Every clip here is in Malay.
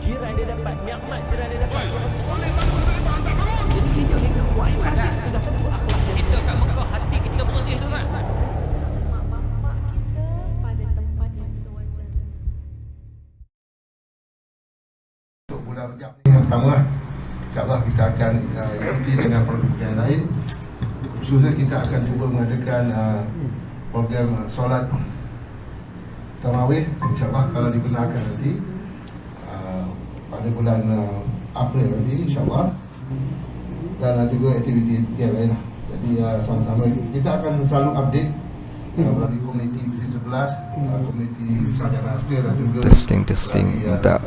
jiran dia dapat, nikmat jiran dia dapat. Jadi kita buat ibadat. Sudah tentu akhlak dia. Kita kat Mekah, hati kita bersih tu kan. Mak bapak kita pada tempat yang sewajarnya. Untuk bulan Rejab ni yang pertama lah. InsyaAllah kita akan ikuti dengan program yang lain. Khususnya kita akan cuba mengadakan program solat tarawih, InsyaAllah kalau dibenarkan nanti pada bulan April nanti, InsyaAllah. Dan juga aktiviti yang lain lah. Jadi sama-sama kita akan selalu update melalui komuniti P11, komuniti Sarjana Asker dan juga Testing. Minta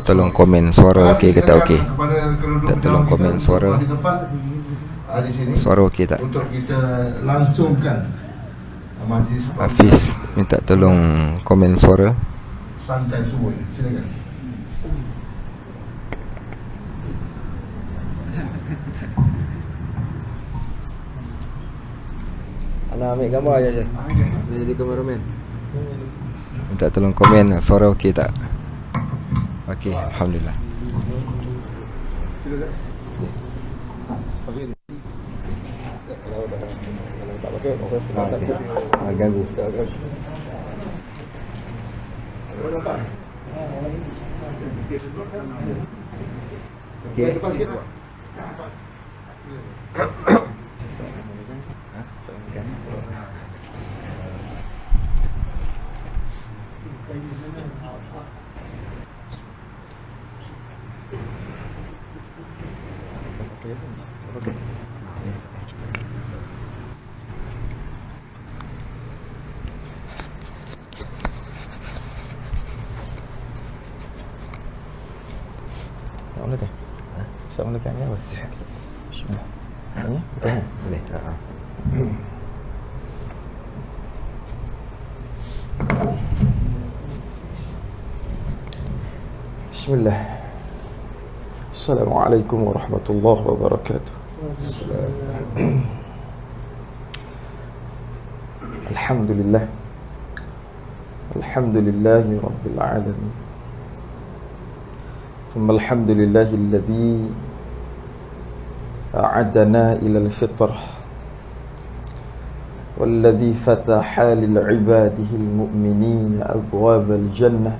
tolong komen suara okey ke tak okey. Minta tolong komen suara. Di sini Suara okey tak? untuk kita langsungkan majlis Hafiz minta tolong komen suara. santai subuh ni. Silakan. Ana ambil gambar je. Jadi kameraman. Minta tolong komen suara okey tak? Okey, alhamdulillah. Silakan. Ganggu. Okey, depan sikit. Assalamualaikum ya. Bismillah. Boleh. Bismillah. Assalamualaikum warahmatullahi wabarakatuh. Alhamdulillah. Alhamdulillahi rabbil alamin. ثم الحمد لله الذي أعدنا إلى الفطرة والذي فتح لعباده المؤمنين أبواب الجنة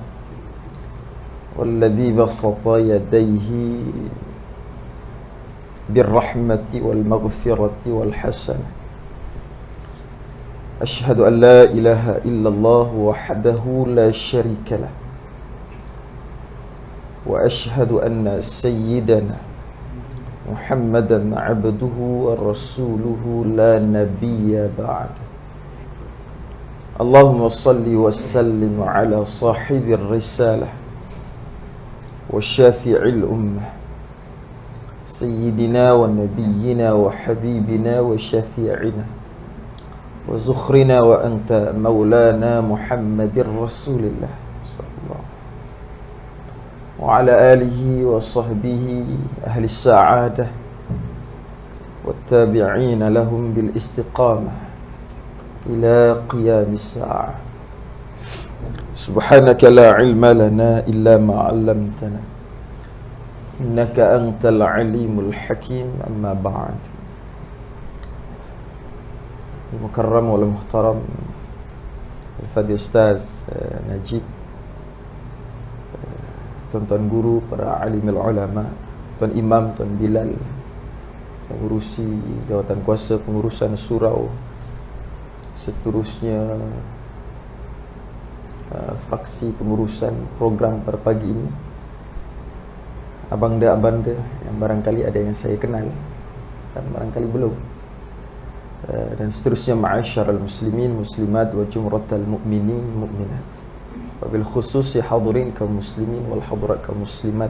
والذي بسط يديه بالرحمة والمغفرة والحسنة. أشهد أن لا إله إلا الله وحده لا شريك له وأشهد أن سيدنا محمدا عبده ورسوله لا نبي بعد. اللهم صل وسلم على صاحب الرسالة والشافع الأمة سيدنا ونبينا وحبيبنا وشفيعنا وزخرنا وأنت مولانا محمد رسول الله وعلى آله وصحبه أهل السعادة والتابعين لهم بالاستقامة إلى قيام الساعة. سبحانك لا علم لنا إلا ما علمتنا إنك أنت العليم الحكيم. أما بعد. المكرم والمحترم الفاضل أستاذ نجيب, tuan-tuan guru, para alimul ulama, tuan imam, tuan Bilal, pengurusi jawatan kuasa pengurusan surau, seterusnya fraksi pengurusan program pada pagi ini, abangda-abanda yang barangkali ada yang saya kenal dan barangkali belum, dan seterusnya ma'asyiral muslimin muslimat wa jumratal mu'minin mu'minat, wabil khusus ya hadirin kaum muslimin wal hadirat kaum muslimat,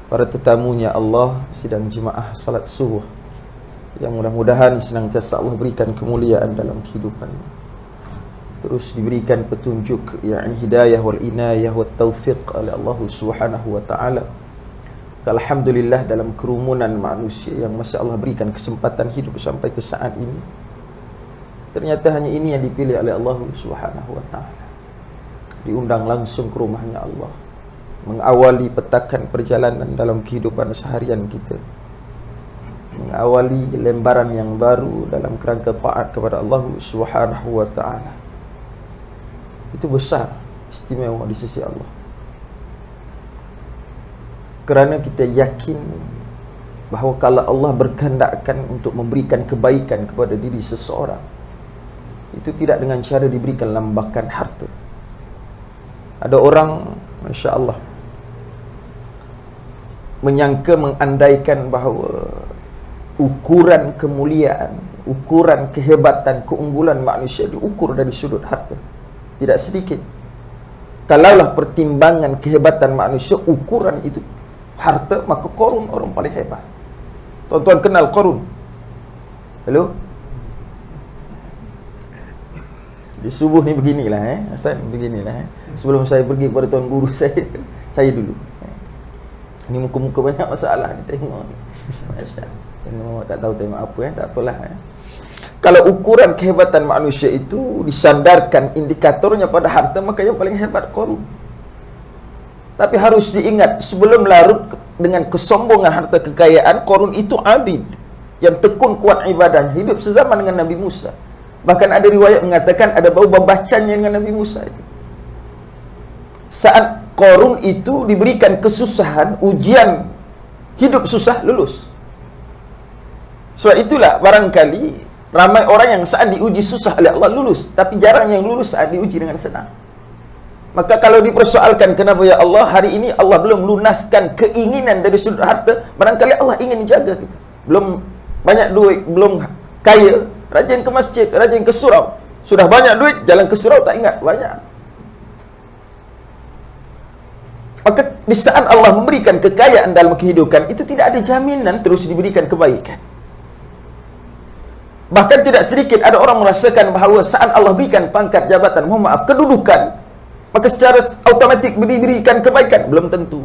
para tetamunya Allah sidang jemaah salat subuh yang mudah-mudahan senantiasa Allah berikan kemuliaan dalam kehidupan, terus diberikan petunjuk yakni hidayah wal inayah wat taufiq oleh Allah Subhanahu wa taala. Alhamdulillah dalam kerumunan manusia yang masih Allah berikan kesempatan hidup sampai ke saat ini, ternyata hanya ini yang dipilih oleh Allah Subhanahu wa taala. Diundang langsung ke rumahnya Allah, mengawali petakan perjalanan dalam kehidupan seharian kita, mengawali lembaran yang baru dalam kerangka taat kepada Allah Subhanahu wa taala. Itu besar, istimewa di sisi Allah. Kerana kita yakin bahawa kalau Allah berkehendakkan untuk memberikan kebaikan kepada diri seseorang, itu tidak dengan cara diberikan lambakan harta. Ada orang, Masya Allah, menyangka, mengandaikan bahawa ukuran kemuliaan, ukuran kehebatan, keunggulan manusia diukur dari sudut harta. Tidak sedikit. Kalaulah pertimbangan kehebatan manusia ukuran itu harta, maka Qarun orang paling hebat. Tuan-tuan kenal Qarun? Hello? Di subuh ni beginilah Ustaz, beginilah sebelum saya pergi kepada tuan guru saya dulu. Ini muka-muka banyak masalah ni tengok ni. Masya-Allah. Tak tahu tengok apa tak apalah. Kalau ukuran kehebatan manusia itu disandarkan indikatornya pada harta, maka yang paling hebat Qarun. Tapi harus diingat, sebelum larut dengan kesombongan harta kekayaan, Qarun itu abid yang tekun kuat ibadahnya, hidup sezaman dengan Nabi Musa. Bahkan ada riwayat mengatakan ada bau babacannya dengan Nabi Musa itu. Saat Qarun itu diberikan kesusahan, ujian hidup susah, lulus. Sebab itulah barangkali ramai orang yang saat diuji susah oleh Allah lulus, tapi jarang yang lulus saat diuji dengan senang. Maka kalau dipersoalkan kenapa ya Allah hari ini Allah belum lunaskan keinginan dari sudut harta, barangkali Allah ingin jaga kita. Belum banyak duit, belum kaya, rajin ke masjid, rajin ke surau. Sudah banyak duit, jalan ke surau tak ingat, banyak. Maka di saat Allah memberikan kekayaan dalam kehidupan, itu tidak ada jaminan terus diberikan kebaikan. Bahkan tidak sedikit ada orang merasakan bahawa saat Allah berikan pangkat, jabatan, mohon maaf, kedudukan, maka secara automatik diberikan kebaikan. Belum tentu.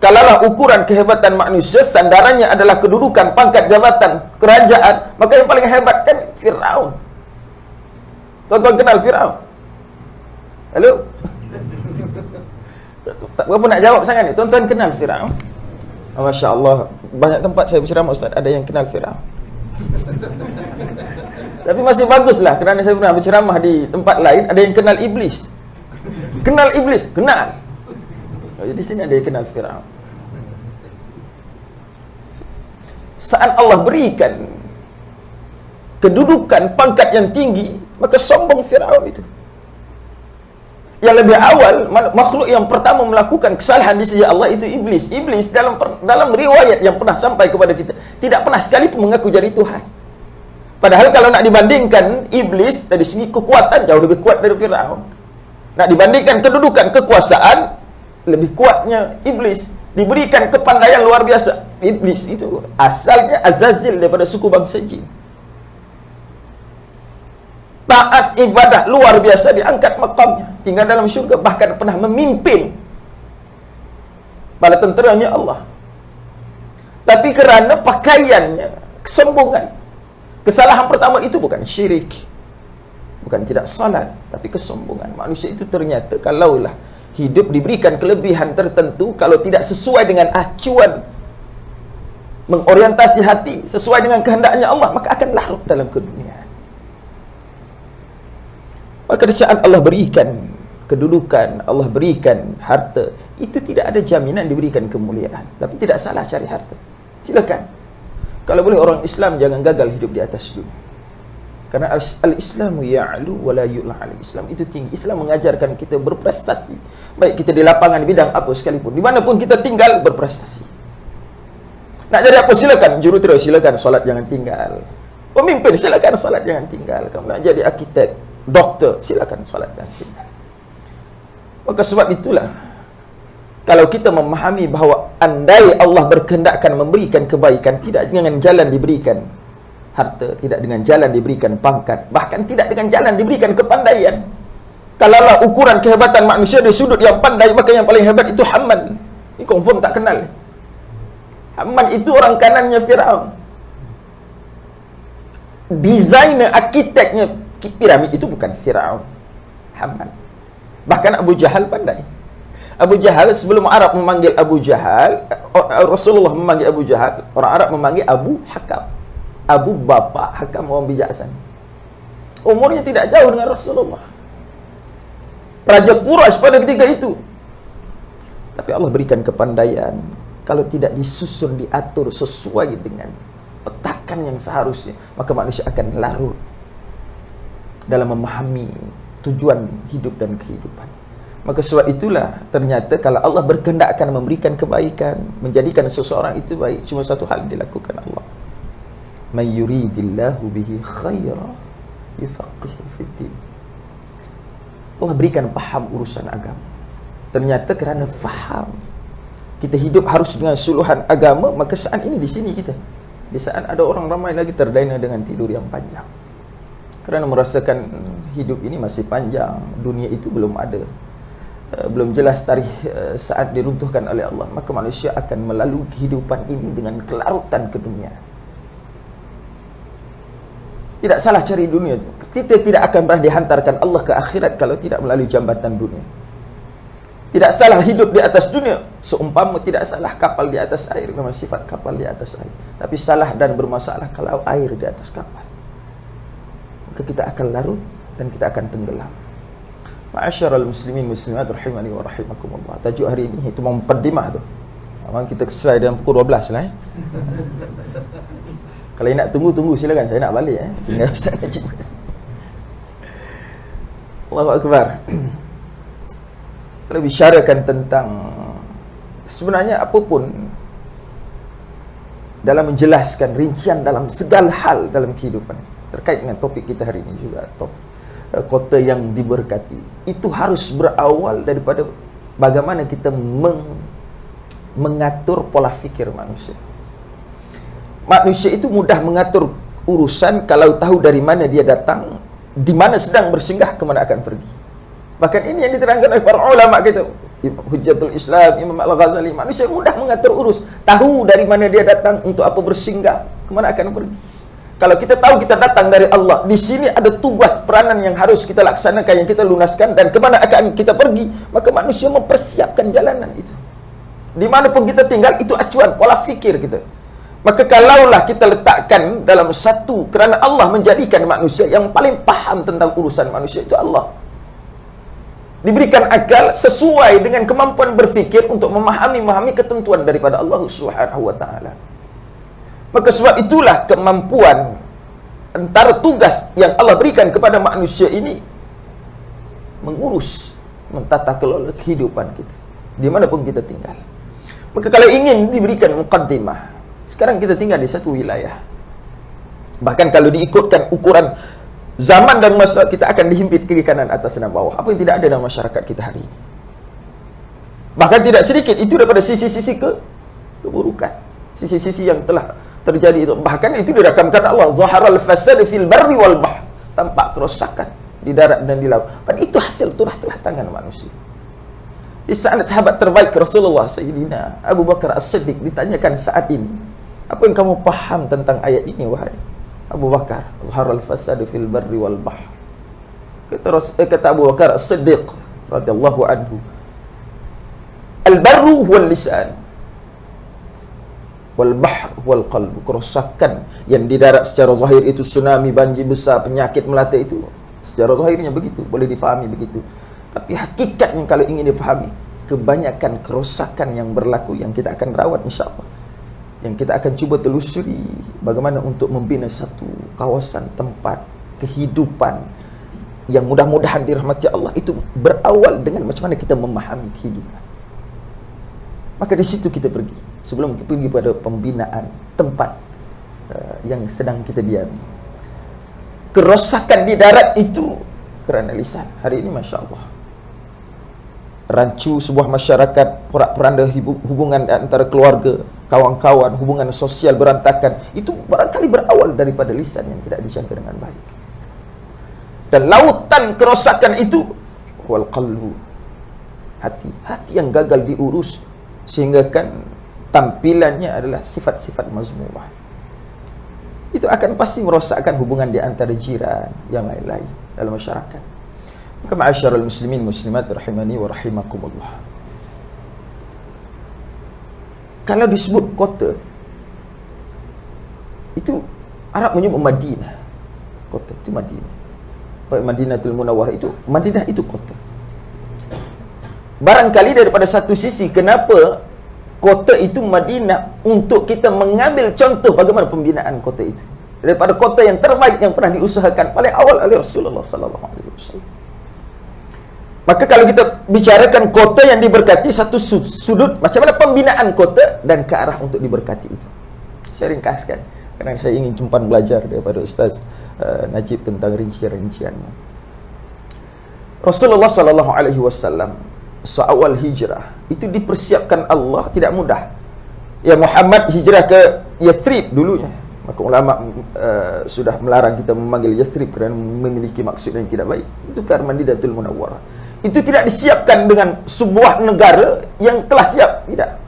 Kalaulah ukuran kehebatan manusia sandarannya adalah kedudukan, pangkat, jabatan, kerajaan, maka yang paling hebat kan Fir'aun. Tuan-tuan kenal Fir'aun? Halo? Tak berapa nak jawab sangat ni. Tuan-tuan kenal Fir'aun? Masya Allah, banyak tempat saya berceramah Ustaz, ada yang kenal Fir'aun. Tapi masih baguslah, kerana saya pernah berceramah di tempat lain, ada yang kenal Iblis. Kenal Iblis? Kenal. Di sini ada yang kenal Fir'aun. Saat Allah berikan kedudukan, pangkat yang tinggi, maka sombong Fir'aun itu. Yang lebih awal, makhluk yang pertama melakukan kesalahan di sisi Allah itu Iblis. Iblis dalam riwayat yang pernah sampai kepada kita, tidak pernah sekalipun mengaku jadi Tuhan. Padahal kalau nak dibandingkan Iblis dari segi kekuatan jauh lebih kuat dari Fir'aun. Nak dibandingkan kedudukan, kekuasaan, lebih kuatnya Iblis. Diberikan kepandaian luar biasa. Iblis itu asalnya Azazil daripada suku bangsa jin. Taat ibadah luar biasa, diangkat makamnya, tinggal dalam syurga, bahkan pernah memimpin bala tenteranya Allah. Tapi kerana pakaiannya, kesombongan, kesalahan pertama itu bukan syirik, bukan tidak salat, tapi kesombongan. Manusia itu ternyata kalaulah hidup diberikan kelebihan tertentu, kalau tidak sesuai dengan acuan mengorientasi hati sesuai dengan kehendaknya Allah, maka akan larut dalam keduniaan. Maka di saat Allah berikan kedudukan, Allah berikan harta, itu tidak ada jaminan diberikan kemuliaan. Tapi tidak salah cari harta, silakan. Kalau boleh orang Islam jangan gagal hidup di atas dunia. Karena al-Islamu ya'lu wa la yu'la al-Islam, itu tinggi. Islam mengajarkan kita berprestasi, baik kita di lapangan bidang apa sekalipun, dimanapun kita tinggal berprestasi. Nak jadi apa silakan, jurutera silakan, solat jangan tinggal. Pemimpin silakan, solat jangan tinggal. Kamu nak jadi arkitek, doktor, silakan solat jangan tinggal. Maka sebab itulah, kalau kita memahami bahawa andai Allah berkehendakkan memberikan kebaikan, tidak dengan jalan diberikan harta, tidak dengan jalan diberikan pangkat, bahkan tidak dengan jalan diberikan kepandaian. Kalaulah ukuran kehebatan manusia dari sudut yang pandai, maka yang paling hebat itu Haman. Ini confirm tak kenal. Haman itu orang kanannya Fir'aun. Desainer, arkiteknya piramid itu bukan Fir'aun, Haman. Bahkan Abu Jahal pandai. Abu Jahal, sebelum Arab memanggil Abu Jahal, Rasulullah memanggil Abu Jahal, orang Arab memanggil Abu Hakam. Abu bapa Hakam, orang bijaksana. Umurnya tidak jauh dengan Rasulullah. Raja Quraisy pada ketika itu. Tapi Allah berikan kepandaian. Kalau tidak disusun, diatur sesuai dengan petakan yang seharusnya, maka manusia akan larut dalam memahami tujuan hidup dan kehidupan. Maka sebab itulah ternyata kalau Allah berkehendak akan memberikan kebaikan, menjadikan seseorang itu baik, cuma satu hal dilakukan Allah. May yuridillahu bihi khaira yufaqihu fiddin. Allah berikan faham urusan agama. Ternyata kerana faham kita hidup harus dengan suluhan agama, maka saat ini di sini kita, di saat ada orang ramai lagi terdana dengan tidur yang panjang. Kerana merasakan hidup ini masih panjang, dunia itu belum ada, belum jelas tarikh saat diruntuhkan oleh Allah, maka manusia akan melalui kehidupan ini dengan kelarutan ke dunia. Tidak salah cari dunia itu. Kita tidak akan pernah dihantarkan Allah ke akhirat kalau tidak melalui jambatan dunia. Tidak salah hidup di atas dunia, seumpama tidak salah kapal di atas air, memang sifat kapal di atas air. Tapi salah dan bermasalah kalau air di atas kapal, maka kita akan larut dan kita akan tenggelam. Ma'asyiral muslimin muslimat rahimani wa rahimakumullah. Tajuk hari ini itu muqaddimah tu. Memang kita selesai dalam pukul 12 lah. Kalau nak tunggu silakan, saya nak balik tinggal Ustaz Najib. Allahu Akbar. Kalau bicarakan tentang sebenarnya apapun dalam menjelaskan rincian dalam segala hal dalam kehidupan, terkait dengan topik kita hari ini juga, kota yang diberkati, itu harus berawal daripada bagaimana kita mengatur pola fikir manusia. Manusia itu mudah mengatur urusan kalau tahu dari mana dia datang, di mana sedang bersinggah, ke mana akan pergi. Bahkan ini yang diterangkan oleh para ulama kita, Hujjatul Islam, Imam Al-Ghazali. Manusia mudah mengatur urus, tahu dari mana dia datang, untuk apa bersinggah, ke mana akan pergi. Kalau kita tahu kita datang dari Allah, di sini ada tugas peranan yang harus kita laksanakan, yang kita lunaskan, dan ke mana akan kita pergi, maka manusia mempersiapkan jalanan itu. Dimanapun kita tinggal, itu acuan pola fikir kita. Maka kalaulah kita letakkan dalam satu, kerana Allah menjadikan manusia yang paling paham tentang urusan manusia itu Allah. Diberikan akal sesuai dengan kemampuan berfikir untuk memahami ketentuan daripada Allah Subhanahu wa taala. Maka sebab itulah kemampuan antara tugas yang Allah berikan kepada manusia ini mengurus, mentata kelola kehidupan kita dimanapun kita tinggal. Maka kalau ingin diberikan muqaddimah, sekarang kita tinggal di satu wilayah. Bahkan kalau diikutkan ukuran zaman dan masa, kita akan dihimpit kiri kanan atas dan bawah. Apa yang tidak ada dalam masyarakat kita hari ini. Bahkan tidak sedikit itu daripada sisi-sisi keburukan, sisi-sisi yang telah terjadi itu. Bahkan itu dirakamkan Allah, zaharal fasad fil barri wal bahr, tampak kerosakan di darat dan di laut. Dan itu hasil telah tangan manusia. Di saat sahabat terbaik Rasulullah Sayyidina Abu Bakar As-Siddiq ditanyakan saat ini, apa yang kamu paham tentang ayat ini wahai Abu Bakar? Zaharal fasad fil barri wal bahr. Kata Abu Bakar As-Siddiq radhiyallahu anhu, al-barru huwal lisan wal bahr wal qalb. Kerosakan yang di darat secara zahir itu tsunami, banjir besar, penyakit melata, itu secara zahirnya begitu, boleh difahami begitu. Tapi hakikatnya kalau ingin difahami, kebanyakan kerosakan yang berlaku yang kita akan rawat insya-Allah, yang kita akan cuba telusuri bagaimana untuk membina satu kawasan tempat kehidupan yang mudah-mudahan dirahmati Allah, itu berawal dengan macam mana kita memahami kehidupan. Maka di situ kita pergi, sebelum kita pergi pada pembinaan tempat yang sedang kita diami. Kerosakan di darat itu kerana lisan. Hari ini Masya Allah, rancu sebuah masyarakat, porak-poranda hubungan antara keluarga, kawan-kawan, hubungan sosial berantakan, itu barangkali berawal daripada lisan yang tidak dijaga dengan baik. Dan lautan kerosakan itu wal qalbu, hati yang gagal diurus, sehingga kan tampilannya adalah sifat-sifat mazmumah. Itu akan pasti merosakkan hubungan di antara jiran yang lain-lain dalam masyarakat. Maka ma'asyiral muslimin muslimat rahimani wa rahimakumullah, Kalau disebut kota, itu Arab menyebut Madinah. Kota itu Madinah. Madinatul Munawwarah itu, Madinah itu kota. Barangkali daripada satu sisi, kenapa kota itu Madinah, untuk kita mengambil contoh bagaimana pembinaan kota itu daripada kota yang terbaik yang pernah diusahakan paling awal oleh Rasulullah sallallahu alaihi wasallam. Maka kalau kita bicarakan kota yang diberkati, satu sudut macam mana pembinaan kota dan ke arah untuk diberkati itu. Saya ringkaskan kerana saya ingin cumpan belajar daripada Ustaz Najib tentang rincian-rinciannya. Rasulullah sallallahu alaihi wasallam seawal hijrah itu dipersiapkan Allah tidak mudah. Ya, Muhammad hijrah ke Yathrib dulunya. Maka ulama sudah melarang kita memanggil Yathrib kerana memiliki maksud yang tidak baik. Itu ke Madinatul Munawwarah. Itu tidak disiapkan dengan sebuah negara yang telah siap, tidak.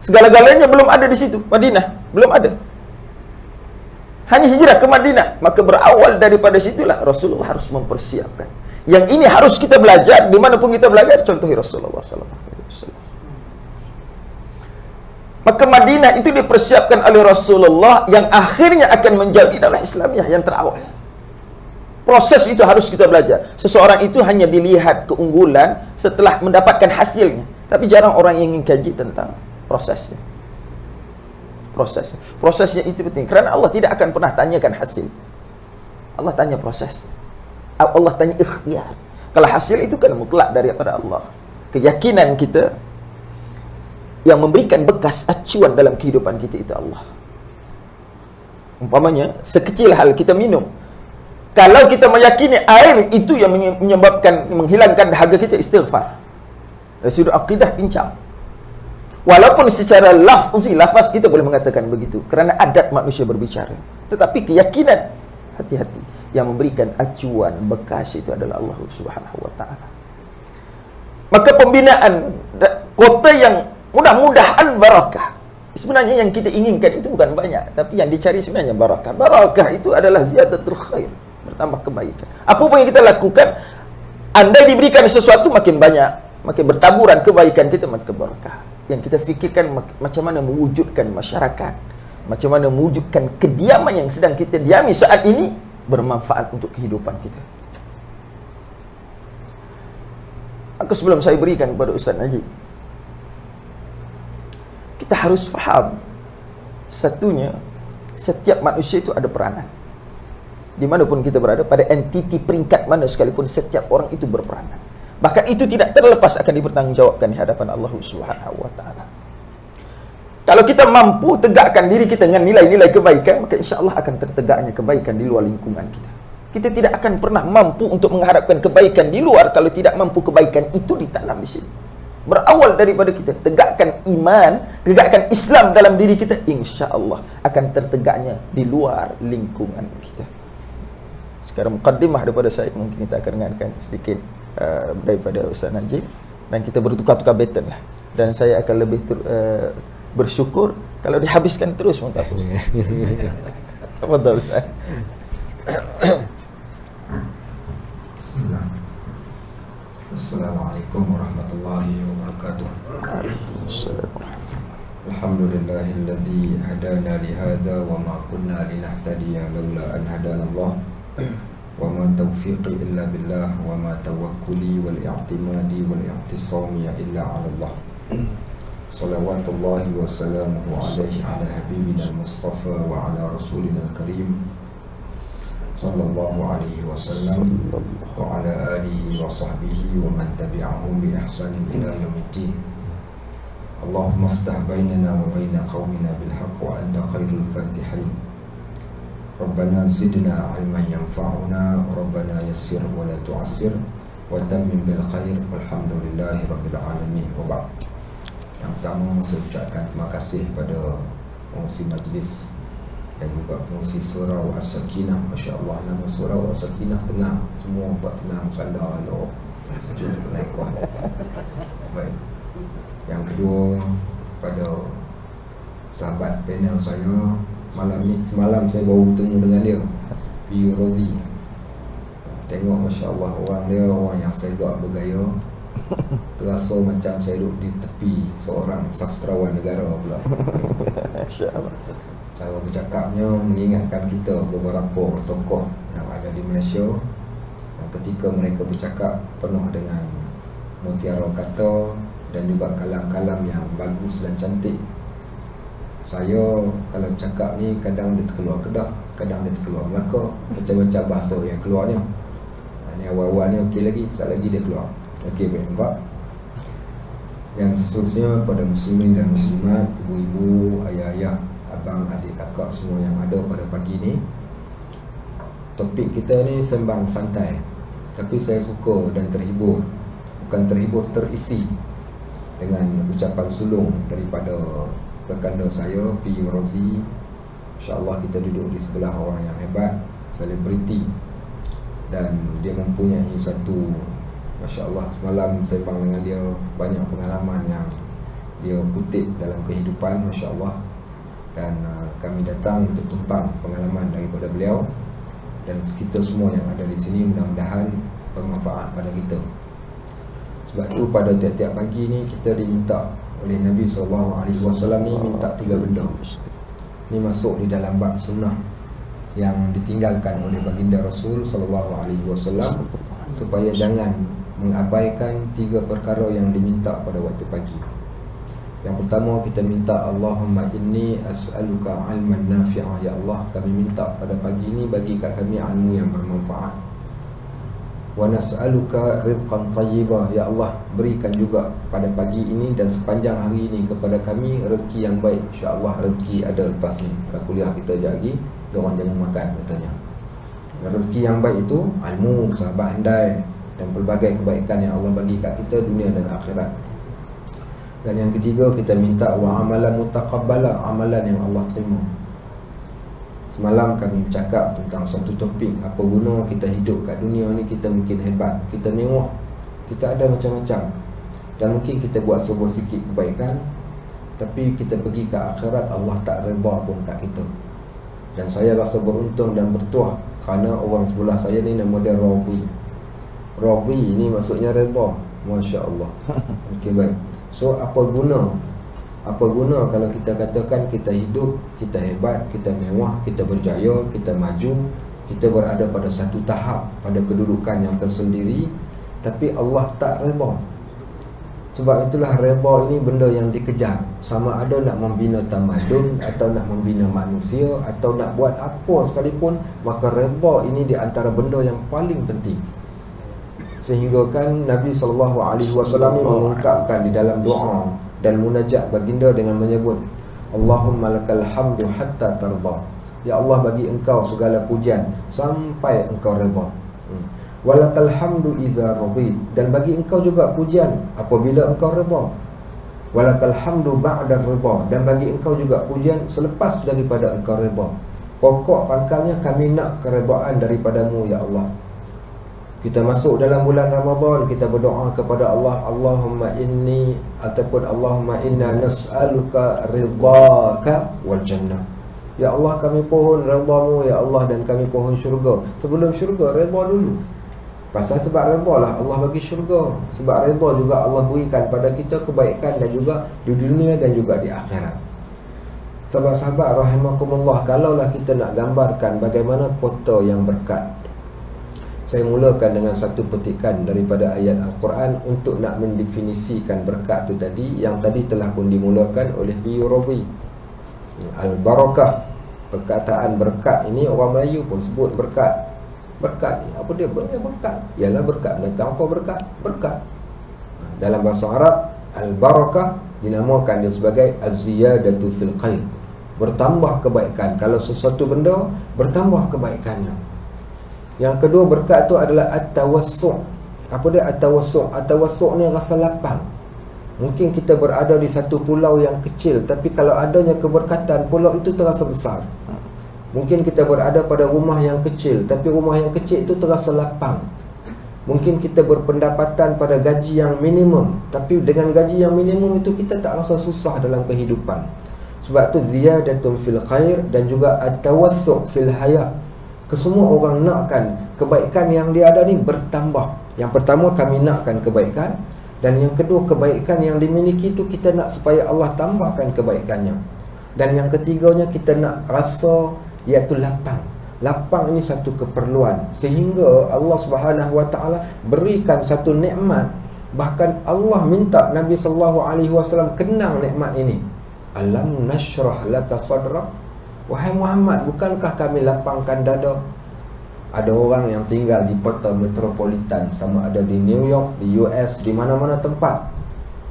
Segala-galanya belum ada di situ. Madinah belum ada. Hanya hijrah ke Madinah. Maka berawal daripada situlah Rasulullah harus mempersiapkan. Yang ini harus kita belajar, dimanapun kita belajar, contohi Rasulullah SAW. Maka Madinah itu dipersiapkan oleh Rasulullah yang akhirnya akan menjadi dakwah Islamiyah yang terawal. Proses itu harus kita belajar. Seseorang itu hanya dilihat keunggulan setelah mendapatkan hasilnya. Tapi jarang orang yang ingin kaji tentang prosesnya. Prosesnya itu penting. Kerana Allah tidak akan pernah tanyakan hasil. Allah tanya proses. Allah tanya ikhtiar. Kalau hasil itu kan mutlak daripada Allah. Keyakinan kita yang memberikan bekas acuan dalam kehidupan kita itu Allah. Umpamanya, sekecil hal kita minum. Kalau kita meyakini air itu yang menyebabkan, menghilangkan dahaga kita, istighfar. Dari sudut akidah pincang. Walaupun secara lafaz kita boleh mengatakan begitu, kerana adat manusia berbicara. Tetapi keyakinan, hati-hati, yang memberikan acuan bekas itu adalah Allah Subhanahu wa taala. Maka pembinaan kota yang mudah-mudahan barakah. Sebenarnya yang kita inginkan itu bukan banyak, tapi yang dicari sebenarnya barakah. Barakah itu adalah ziyadatul khair, bertambah kebaikan. Apa pun yang kita lakukan, andai diberikan sesuatu makin banyak, makin bertaburan kebaikan kita, makin barakah. Yang kita fikirkan macam mana mewujudkan masyarakat, macam mana mewujudkan kediaman yang sedang kita diami saat ini bermanfaat untuk kehidupan kita. Maka sebelum saya berikan kepada Ustaz Najib, kita harus faham satunya, setiap manusia itu ada peranan. Dimanapun kita berada, pada entiti peringkat mana sekalipun, setiap orang itu berperanan. Bahkan itu tidak terlepas akan dipertanggungjawabkan di hadapan Allah Subhanahu wa taala. Kalau kita mampu tegakkan diri kita dengan nilai-nilai kebaikan, maka insya-Allah akan tertegaknya kebaikan di luar lingkungan kita. Kita tidak akan pernah mampu untuk mengharapkan kebaikan di luar kalau tidak mampu kebaikan itu ditanam di sini. Berawal daripada kita tegakkan iman, tegakkan Islam dalam diri kita, insya-Allah akan tertegaknya di luar lingkungan kita. Sekarang mukaddimah daripada saya, mungkin kita akan dengarkan sedikit daripada Ustaz Najib, dan kita bertukar-tukar baton lah. Dan saya akan lebih bersyukur kalau dihabiskan terus pun tak apa. Tafadhal Ustaz. Bismillah. Assalamualaikum warahmatullahi wabarakatuh. Waalaikumsalam. Alhamdulillahilladzi hadana li hadza wa ma kunna linahtadiya laula an hadana Allah. Wa ma taufiqi illa billah wa ma tawakkuli wal i'timadi wal i'tisami illa 'ala Allah. Salawatullahi wa salamuhu alaihi ala habibina al-Mustafa wa ala rasulina al-Karim sallallahu alaihi wasallam wa ala alihi wa sahbihi wa man tabi'ahum bi ihsanin ila yaumiddin. Allahumma aftah bainana wa baina qaumina bil haqq wa anta khairul fatihin. Rabbana zidna ilman yanfa'una, Rabbana yassir wa la tu'assir, wa tammim bil khair, walhamdulillahi rabbil alamin. Wa ba'd. Yang pertama, saya ucapkan terima kasih pada pengurusi majlis dan juga pengurusi surau As-Sakinah. Masya Allah, nama surau As-Sakinah tenang. Semua buat tenang, sandar, elok, sejuk, naikkan. Baik. Yang kedua, pada sahabat panel saya, semalam saya baru bertemu dengan dia, P. Rozi. Tengok Masya Allah, orang dia orang yang segak bergaya, Terasa macam saya duduk di tepi seorang sastrawan negara pula. Masya-Allah. Cara bercakapnya mengingatkan kita beberapa tokoh yang ada di Malaysia yang ketika mereka bercakap penuh dengan mutiara kata dan juga kalam-kalam yang bagus dan cantik. Saya kalau bercakap ni kadang dia terkeluar Kedah, kadang dia terkeluar Melaka, macam-macam bahasa yang keluarnya. Ni awal-awal ni okey lagi, sekali lagi dia keluar. Okey, baik nampak. Yang seterusnya pada muslimin dan muslimat, ibu-ibu, ayah-ayah, abang, adik, kakak semua yang ada pada pagi ni. Topik kita ni sembang santai, tapi saya suka dan terhibur. Bukan terhibur, terisi dengan ucapan sulung daripada kekanda saya, P. Rozi. InsyaAllah kita duduk di sebelah orang yang hebat, selebriti, dan dia mempunyai satu, Masya Allah, semalam sembang dengan dia, banyak pengalaman yang dia kutip dalam kehidupan, Masya Allah. Dan kami datang untuk tumpang pengalaman daripada beliau. Dan kita semua yang ada di sini mudah-mudahan bermanfaat pada kita. Sebab itu pada tiap-tiap pagi ni kita diminta oleh Nabi SAW ni minta 3 benda. Ni masuk di dalam bab sunnah yang ditinggalkan oleh baginda Rasul SAW, supaya jangan mengabaikan 3 perkara yang diminta pada waktu pagi. Yang pertama kita minta, Allahumma inni as'aluka ilman nafi'ah. Ya Allah, kami minta pada pagi ini bagi kat kami ilmu yang bermanfaat. Wa nas'aluka rizqan tayyibah. Ya Allah, berikan juga pada pagi ini dan sepanjang hari ini kepada kami rezeki yang baik. InsyaAllah rezeki ada lepas ni. Pada kuliah kita sekejap lagi, dia orang jamu makan katanya. Dan rezeki yang baik itu ilmu, sahabat andai, dan pelbagai kebaikan yang Allah bagi kat kita dunia dan akhirat. Dan yang ketiga kita minta wa amalan mutaqabbala, amalan yang Allah terima. Semalam kami bercakap tentang satu topik, apa guna kita hidup kat dunia ni, kita mungkin hebat, kita mewah, kita ada macam-macam, dan mungkin kita buat sebuah sikit kebaikan, tapi kita pergi ke akhirat Allah tak redha pun kat kita. Dan saya rasa beruntung dan bertuah kerana orang sebelah saya ni nama dia Radhi. Radhi ni maksudnya redha. Masya Allah. Okey, baik. So apa guna kalau kita katakan kita hidup, kita hebat, kita mewah, kita berjaya, kita maju, kita berada pada satu tahap, pada kedudukan yang tersendiri, tapi Allah tak redha. Sebab itulah redha ini benda yang dikejar. Sama ada nak membina tamadun, atau nak membina manusia, atau nak buat apa sekalipun, maka redha ini di antara benda yang paling penting. Sehingga kan Nabi SAW ni mengungkapkan di dalam doa dan munajat baginda dengan menyebut, Allahumma lakal hamdu hatta tarda. Ya Allah, bagi engkau segala pujian sampai engkau redha. Walakal hamdu idza radit, dan bagi engkau juga pujian apabila engkau redha. Walakal hamdu ba'da ridha, dan bagi engkau juga pujian selepas daripada engkau redha. Pokok pangkalnya kami nak keredaan daripadamu ya Allah. Kita masuk dalam bulan Ramadan, kita berdoa kepada Allah, Allahumma inni, ataupun Allahumma inna nas'aluka ridhaka wal jannah. Ya Allah, kami pohon redha-Mu ya Allah, dan kami pohon syurga. Sebelum syurga, redha dulu. Pasal sebab redha lah Allah bagi syurga. Sebab redha juga Allah berikan pada kita kebaikan, dan juga di dunia dan juga di akhirat. Sahabat-sahabat rahimakumullah, kalaulah kita nak gambarkan bagaimana kota yang berkat, saya mulakan dengan satu petikan daripada ayat Al-Quran untuk nak mendefinisikan berkat itu tadi, yang tadi telah pun dimulakan oleh P. Radhi. Al-Barakah, perkataan berkat ini orang Melayu pun sebut berkat. Berkat ni apa dia? Berkat ialah berkat datang apa? Berkat. Dalam bahasa Arab, Al-Barakah dinamakan dia sebagai az-ziyadatu fil khair, bertambah kebaikan. Kalau sesuatu benda bertambah kebaikannya. Yang kedua berkat tu adalah at-tawassu'. Apa dia at-tawassu'? At-tawassu' ni rasa lapang. Mungkin kita berada di satu pulau yang kecil, tapi kalau adanya keberkatan, pulau itu terasa besar. Mungkin kita berada pada rumah yang kecil, tapi rumah yang kecil itu terasa lapang. Mungkin kita berpendapatan pada gaji yang minimum, tapi dengan gaji yang minimum itu kita tak rasa susah dalam kehidupan. Sebab tu ziyadatun fil khair dan juga at-tawassu' fil hayat. Kesemua orang nakkan kebaikan yang dia ada ni bertambah. Yang pertama kami nakkan kebaikan, Dan yang kedua, kebaikan yang dimiliki itu kita nak supaya Allah tambahkan kebaikannya. Dan yang ketiganya, kita nak rasa iaitu lapang. Lapang ini satu keperluan, sehingga Allah Subhanahu Wa Taala berikan satu nikmat. Bahkan Allah minta Nabi sallallahu alaihi wasallam kenang nikmat ini. Alam nashrah laka sadrak. Wahai Muhammad, bukankah kami lapangkan dada? Ada orang yang tinggal di kota metropolitan, sama ada di New York, di US, di mana-mana tempat,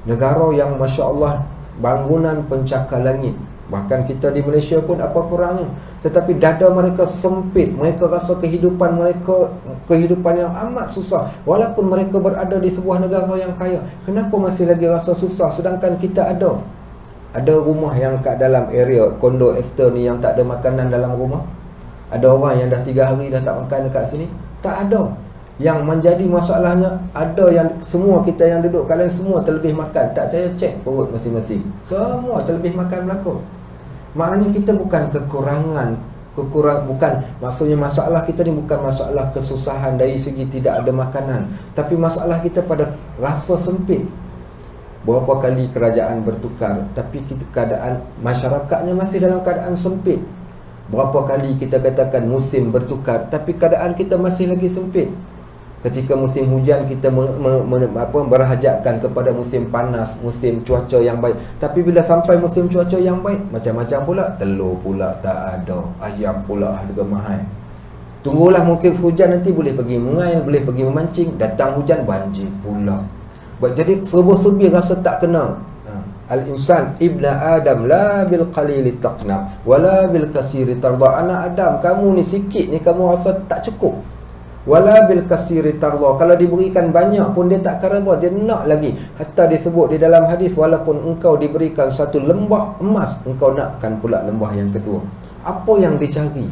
negara yang Masya Allah bangunan pencakar langit. Bahkan kita di Malaysia pun apa kurangnya. Tetapi dada mereka sempit. Mereka rasa kehidupan mereka kehidupan yang amat susah, walaupun mereka berada di sebuah negara yang kaya. Kenapa masih lagi rasa susah, sedangkan kita ada rumah yang kat dalam area kondo after ni yang tak ada makanan dalam rumah. Ada orang yang dah 3 hari dah tak makan dekat sini. Tak ada. Yang menjadi masalahnya, ada yang semua kita yang duduk, kalian semua terlebih makan. Tak percaya, cek perut masing-masing. Semua terlebih makan berlaku. Maknanya kita bukan bukan, maksudnya masalah kita ni bukan masalah kesusahan dari segi tidak ada makanan, tapi masalah kita pada rasa sempit. Berapa kali kerajaan bertukar, tapi keadaan masyarakatnya masih dalam keadaan sempit. Berapa kali kita katakan musim bertukar, tapi keadaan kita masih lagi sempit. Ketika musim hujan, kita berhajatkan kepada musim panas, musim cuaca yang baik. Tapi bila sampai musim cuaca yang baik, macam-macam pula. Telur pula tak ada, ayam pula harga mahal. Tunggulah mungkin hujan nanti boleh pergi mengail, boleh pergi memancing. Datang hujan, banjir pula. Jadi serba-serbi rasa tak kena. Al-insan ibna Adam la bil qalili taqna wala bil kasiri tarda. Anak Adam, kamu ni sikit ni kamu rasa tak cukup. Wala bil kasiri tarda. Kalau diberikan banyak pun dia tak akan redha, dia nak lagi. Hatta disebut di dalam hadis, walaupun engkau diberikan satu lembah emas, engkau nakkan pula lembah yang kedua. Apa yang dicari?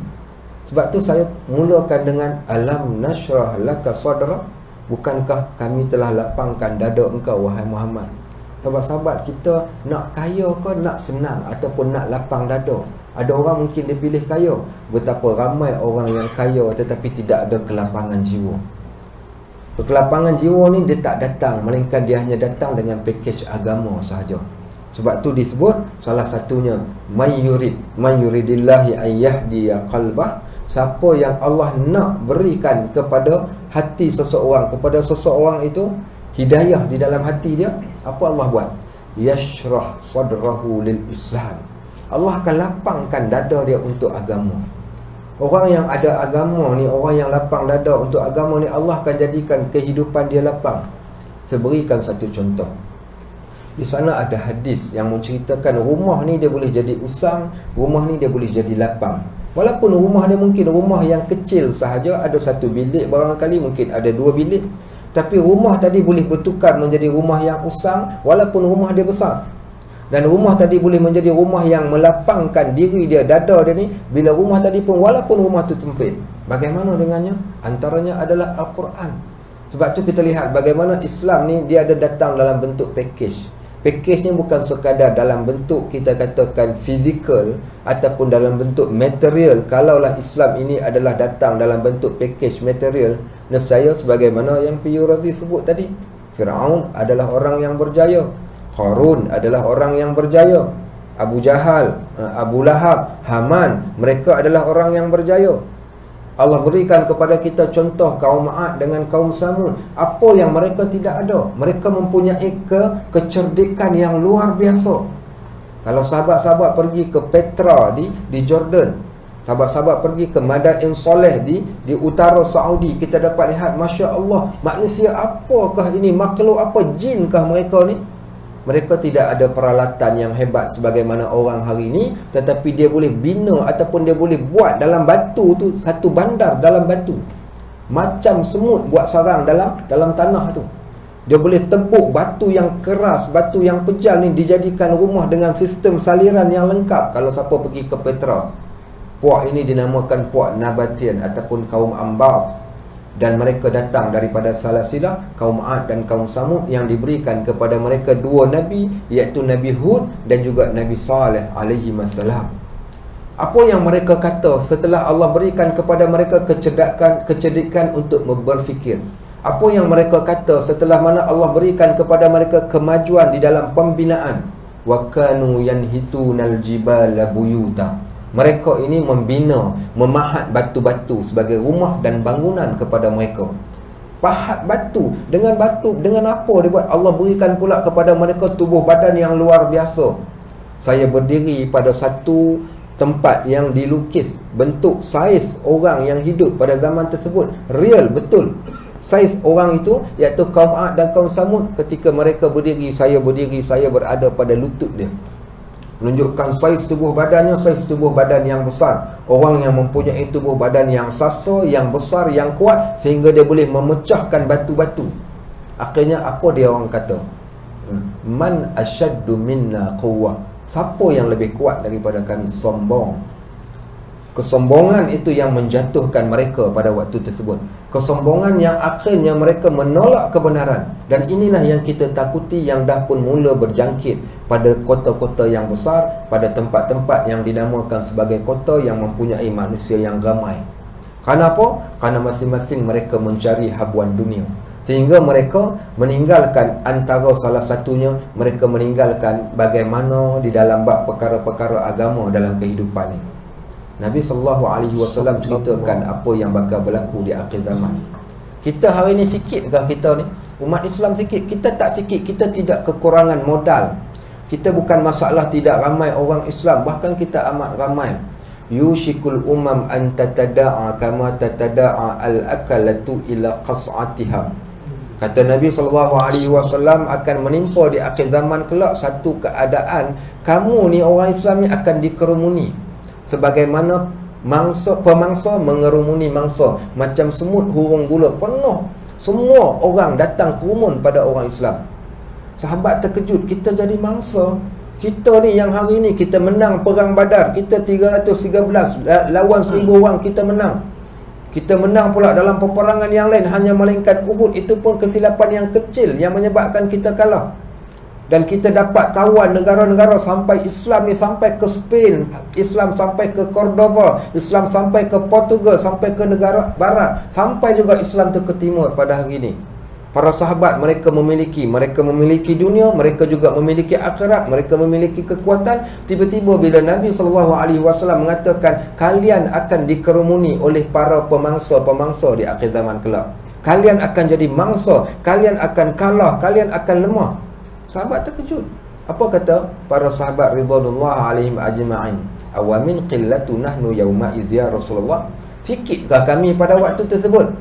Sebab tu saya mulakan dengan alam nashrah laka sadra. Bukankah kami telah lapangkan dada engkau wahai Muhammad? Sahabat-sahabat, kita nak kaya ke nak senang ataupun nak lapang dada? Ada orang mungkin dia pilih kaya. Betapa ramai orang yang kaya tetapi tidak ada kelapangan jiwa. Kelapangan jiwa ni dia tak datang, melainkan dia hanya datang dengan pakej agama sahaja. Sebab tu disebut salah satunya man yuridillahi an yahdiya qalbah. Siapa yang Allah nak berikan kepada hati seseorang, kepada seseorang itu hidayah di dalam hati dia, apa Allah buat? Yashrah sadrahu lil Islam. Allah akan lapangkan dada dia untuk agama. Orang yang ada agama ni, orang yang lapang dada untuk agama ni, Allah akan jadikan kehidupan dia lapang. Saya berikan satu contoh. Di sana ada hadis yang menceritakan rumah ni dia boleh jadi usang, rumah ni dia boleh jadi lapang. Walaupun rumah dia mungkin rumah yang kecil sahaja, ada 1 bilik barangkali, mungkin ada 2 bilik, tapi rumah tadi boleh bertukar menjadi rumah yang usang walaupun rumah dia besar. Dan rumah tadi boleh menjadi rumah yang melapangkan diri dia, dada dia ni, bila rumah tadi pun walaupun rumah tu sempit. Bagaimana dengannya? Antaranya adalah Al-Quran. Sebab tu kita lihat bagaimana Islam ni dia ada datang dalam bentuk package. Package ni bukan sekadar dalam bentuk kita katakan fizikal ataupun dalam bentuk material. Kalaulah Islam ini adalah datang dalam bentuk package material, nescaya sebagaimana yang Piyu Razi sebut tadi, Fir'aun adalah orang yang berjaya, Qarun adalah orang yang berjaya, Abu Jahal, Abu Lahab, Haman, mereka adalah orang yang berjaya. Allah berikan kepada kita contoh kaum Ad dengan kaum Samud. Apa yang mereka tidak ada? Mereka mempunyai kecerdikan yang luar biasa. Kalau sahabat-sahabat pergi ke Petra di Jordan, sahabat-sahabat pergi ke Madain Soleh di utara Saudi, kita dapat lihat, Masya Allah, manusia apakah ini? Makhluk apa? Jinkah mereka ni? Mereka tidak ada peralatan yang hebat sebagaimana orang hari ini, tetapi dia boleh bina ataupun dia boleh buat dalam batu tu satu bandar dalam batu. Macam semut buat sarang dalam tanah tu. Dia boleh tepuk batu yang keras, batu yang pejal ni dijadikan rumah dengan sistem saliran yang lengkap. Kalau siapa pergi ke Petra, puak ini dinamakan puak Nabatian ataupun kaum Ambar. Dan mereka datang daripada Salasilah, kaum Ad dan kaum Samud, yang diberikan kepada mereka 2 nabi, iaitu Nabi Hud dan juga Nabi Saleh alaihi wassalam. Apa yang mereka kata setelah Allah berikan kepada mereka kecerdikan untuk berfikir? Apa yang mereka kata setelah mana Allah berikan kepada mereka kemajuan di dalam pembinaan? Wa kanu yanhitunal jibala buyuta. Mereka ini membina, memahat batu-batu sebagai rumah dan bangunan kepada mereka. Pahat batu. Dengan apa dia buat? Allah berikan pula kepada mereka tubuh badan yang luar biasa. Saya berdiri pada satu tempat yang dilukis bentuk saiz orang yang hidup pada zaman tersebut. Real, betul. Saiz orang itu, iaitu kaum Ad dan kaum Samud, ketika mereka berdiri, saya berada pada lutut dia. Menunjukkan saiz tubuh badannya, saiz tubuh badan yang besar. Orang yang mempunyai tubuh badan yang sasa, yang besar, yang kuat, sehingga dia boleh memecahkan batu-batu. Akhirnya apa dia orang kata? Man asyaddu minna quwwah. Siapa yang lebih kuat daripada kami? Sombong. Kesombongan itu yang menjatuhkan mereka pada waktu tersebut. Kesombongan yang akhirnya mereka menolak kebenaran. Dan inilah yang kita takuti, yang dah pun mula berjangkit pada kota-kota yang besar, pada tempat-tempat yang dinamakan sebagai kota yang mempunyai manusia yang ramai. Kerana apa? Kerana masing-masing mereka mencari habuan dunia, sehingga mereka meninggalkan antara salah satunya, mereka meninggalkan bagaimana di dalam bab perkara-perkara agama dalam kehidupan ini. Nabi SAW ceritakan apa yang bakal berlaku di akhir zaman. Kita hari ni sikitkah kita ni? Umat Islam sikit? Kita tak sikit. Kita tidak kekurangan modal. Kita bukan masalah tidak ramai orang Islam, bahkan kita amat ramai. Yushikul umam an tatada'a kama tatada'a al-akalatu ila qas'atiha. Kata Nabi SAW, akan menimpa di akhir zaman kelak satu keadaan, kamu ni orang Islam ni akan dikerumuni sebagaimana pemangsa mengerumuni mangsa, macam semut hurung gula penuh. Semua orang datang kerumun pada orang Islam. Sahabat terkejut, kita jadi mangsa. Kita ni yang hari ni kita menang perang Badar, kita 313 lawan 1000 orang, kita menang. Kita menang pula dalam peperangan yang lain, hanya melainkan Uhud, itu pun kesilapan yang kecil yang menyebabkan kita kalah. Dan kita dapat tawan negara-negara, sampai Islam ni sampai ke Spain, Islam sampai ke Cordoba, Islam sampai ke Portugal, sampai ke negara barat, sampai juga Islam tu ke timur pada hari ini. Para sahabat mereka memiliki dunia, mereka juga memiliki akhirat, mereka memiliki kekuatan. Tiba-tiba bila Nabi SAW mengatakan kalian akan dikerumuni oleh para pemangsa-pemangsa di akhir zaman kelak, kalian akan jadi mangsa, kalian akan kalah, kalian akan lemah. Sahabat terkejut. Apa kata para sahabat ridwanullah alaihim ajma'in? Awamin qillatu nahnu yawma idh ya Rasulullah? Sikitkah kami pada waktu tersebut?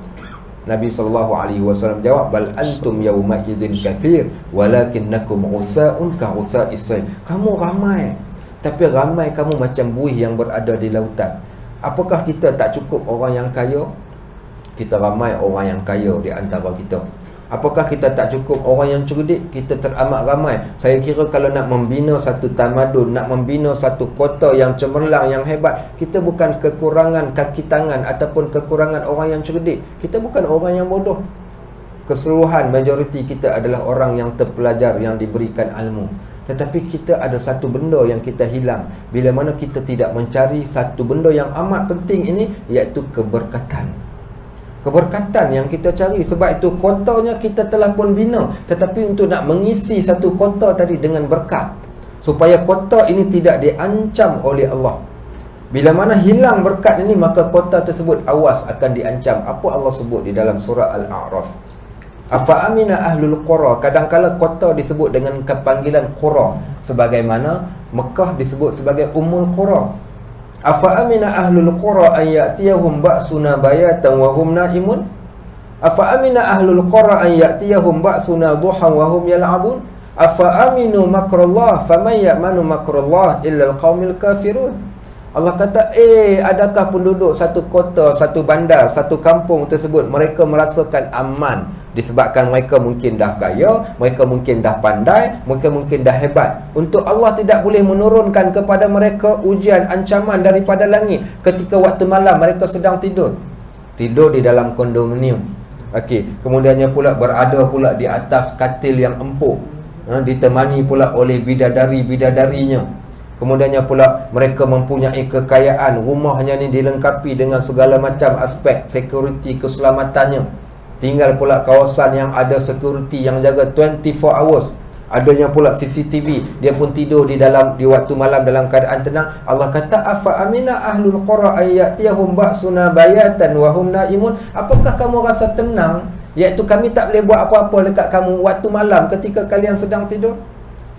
Nabi SAW jawab, bal antum yawma idzin kathir walakinnakum usa'un ka usa'is sayl. Kamu ramai, tapi ramai kamu macam buih yang berada di lautan. Apakah kita tak cukup orang yang kaya? Kita ramai orang yang kaya di antara kita. Apakah kita tak cukup orang yang cerdik? Kita teramat ramai. Saya kira kalau nak membina satu tamadun, nak membina satu kota yang cemerlang, yang hebat, kita bukan kekurangan kaki tangan ataupun kekurangan orang yang cerdik. Kita bukan orang yang bodoh. Keseluruhan majoriti kita adalah orang yang terpelajar, yang diberikan ilmu. Tetapi kita ada satu benda yang kita hilang bila mana kita tidak mencari satu benda yang amat penting ini, iaitu keberkatan. Keberkatan yang kita cari. Sebab itu kotanya kita telah pun bina, tetapi untuk nak mengisi satu kota tadi dengan berkat, supaya kota ini tidak diancam oleh Allah. Bila mana hilang berkat ini, maka kota tersebut awas akan diancam. Apa Allah sebut di dalam surah Al-A'raf? Afa amina ahlul qura. Kadangkala kota disebut dengan kepanggilan qura, sebagaimana Mekah disebut sebagai Ummul Qura. Afa amina ahlul qura an ya'tiyahum ba'suna bayatan wa hum na'imun? Afa amina ahlul qura an ya'tiyahum ba'suna duhan wa hum yal'abun? Afa aminu makrullah faman ya'manu makrullah illa alqaumil kafirun? Allah kata, adakah penduduk satu kota, satu bandar, satu kampung tersebut mereka merasakan aman disebabkan mereka mungkin dah kaya, mereka mungkin dah pandai, mereka mungkin dah hebat? Untuk Allah tidak boleh menurunkan kepada mereka ujian, ancaman daripada langit ketika waktu malam mereka sedang tidur di dalam kondominium. Okey, kemudiannya pula berada pula di atas katil yang empuk, ditemani pula oleh bidadari-bidadarinya. Kemudiannya pula mereka mempunyai kekayaan, rumahnya ni dilengkapi dengan segala macam aspek security, keselamatannya. Tinggal pula kawasan yang ada security yang jaga 24 hours. Adanya pula CCTV, dia pun tidur di waktu malam dalam keadaan tenang. Allah kata afa amina ahlul qura ayatiyahum ba'suna bayatan wa hum naimun. Apakah kamu rasa tenang, iaitu kami tak boleh buat apa-apa dekat kamu waktu malam ketika kalian sedang tidur?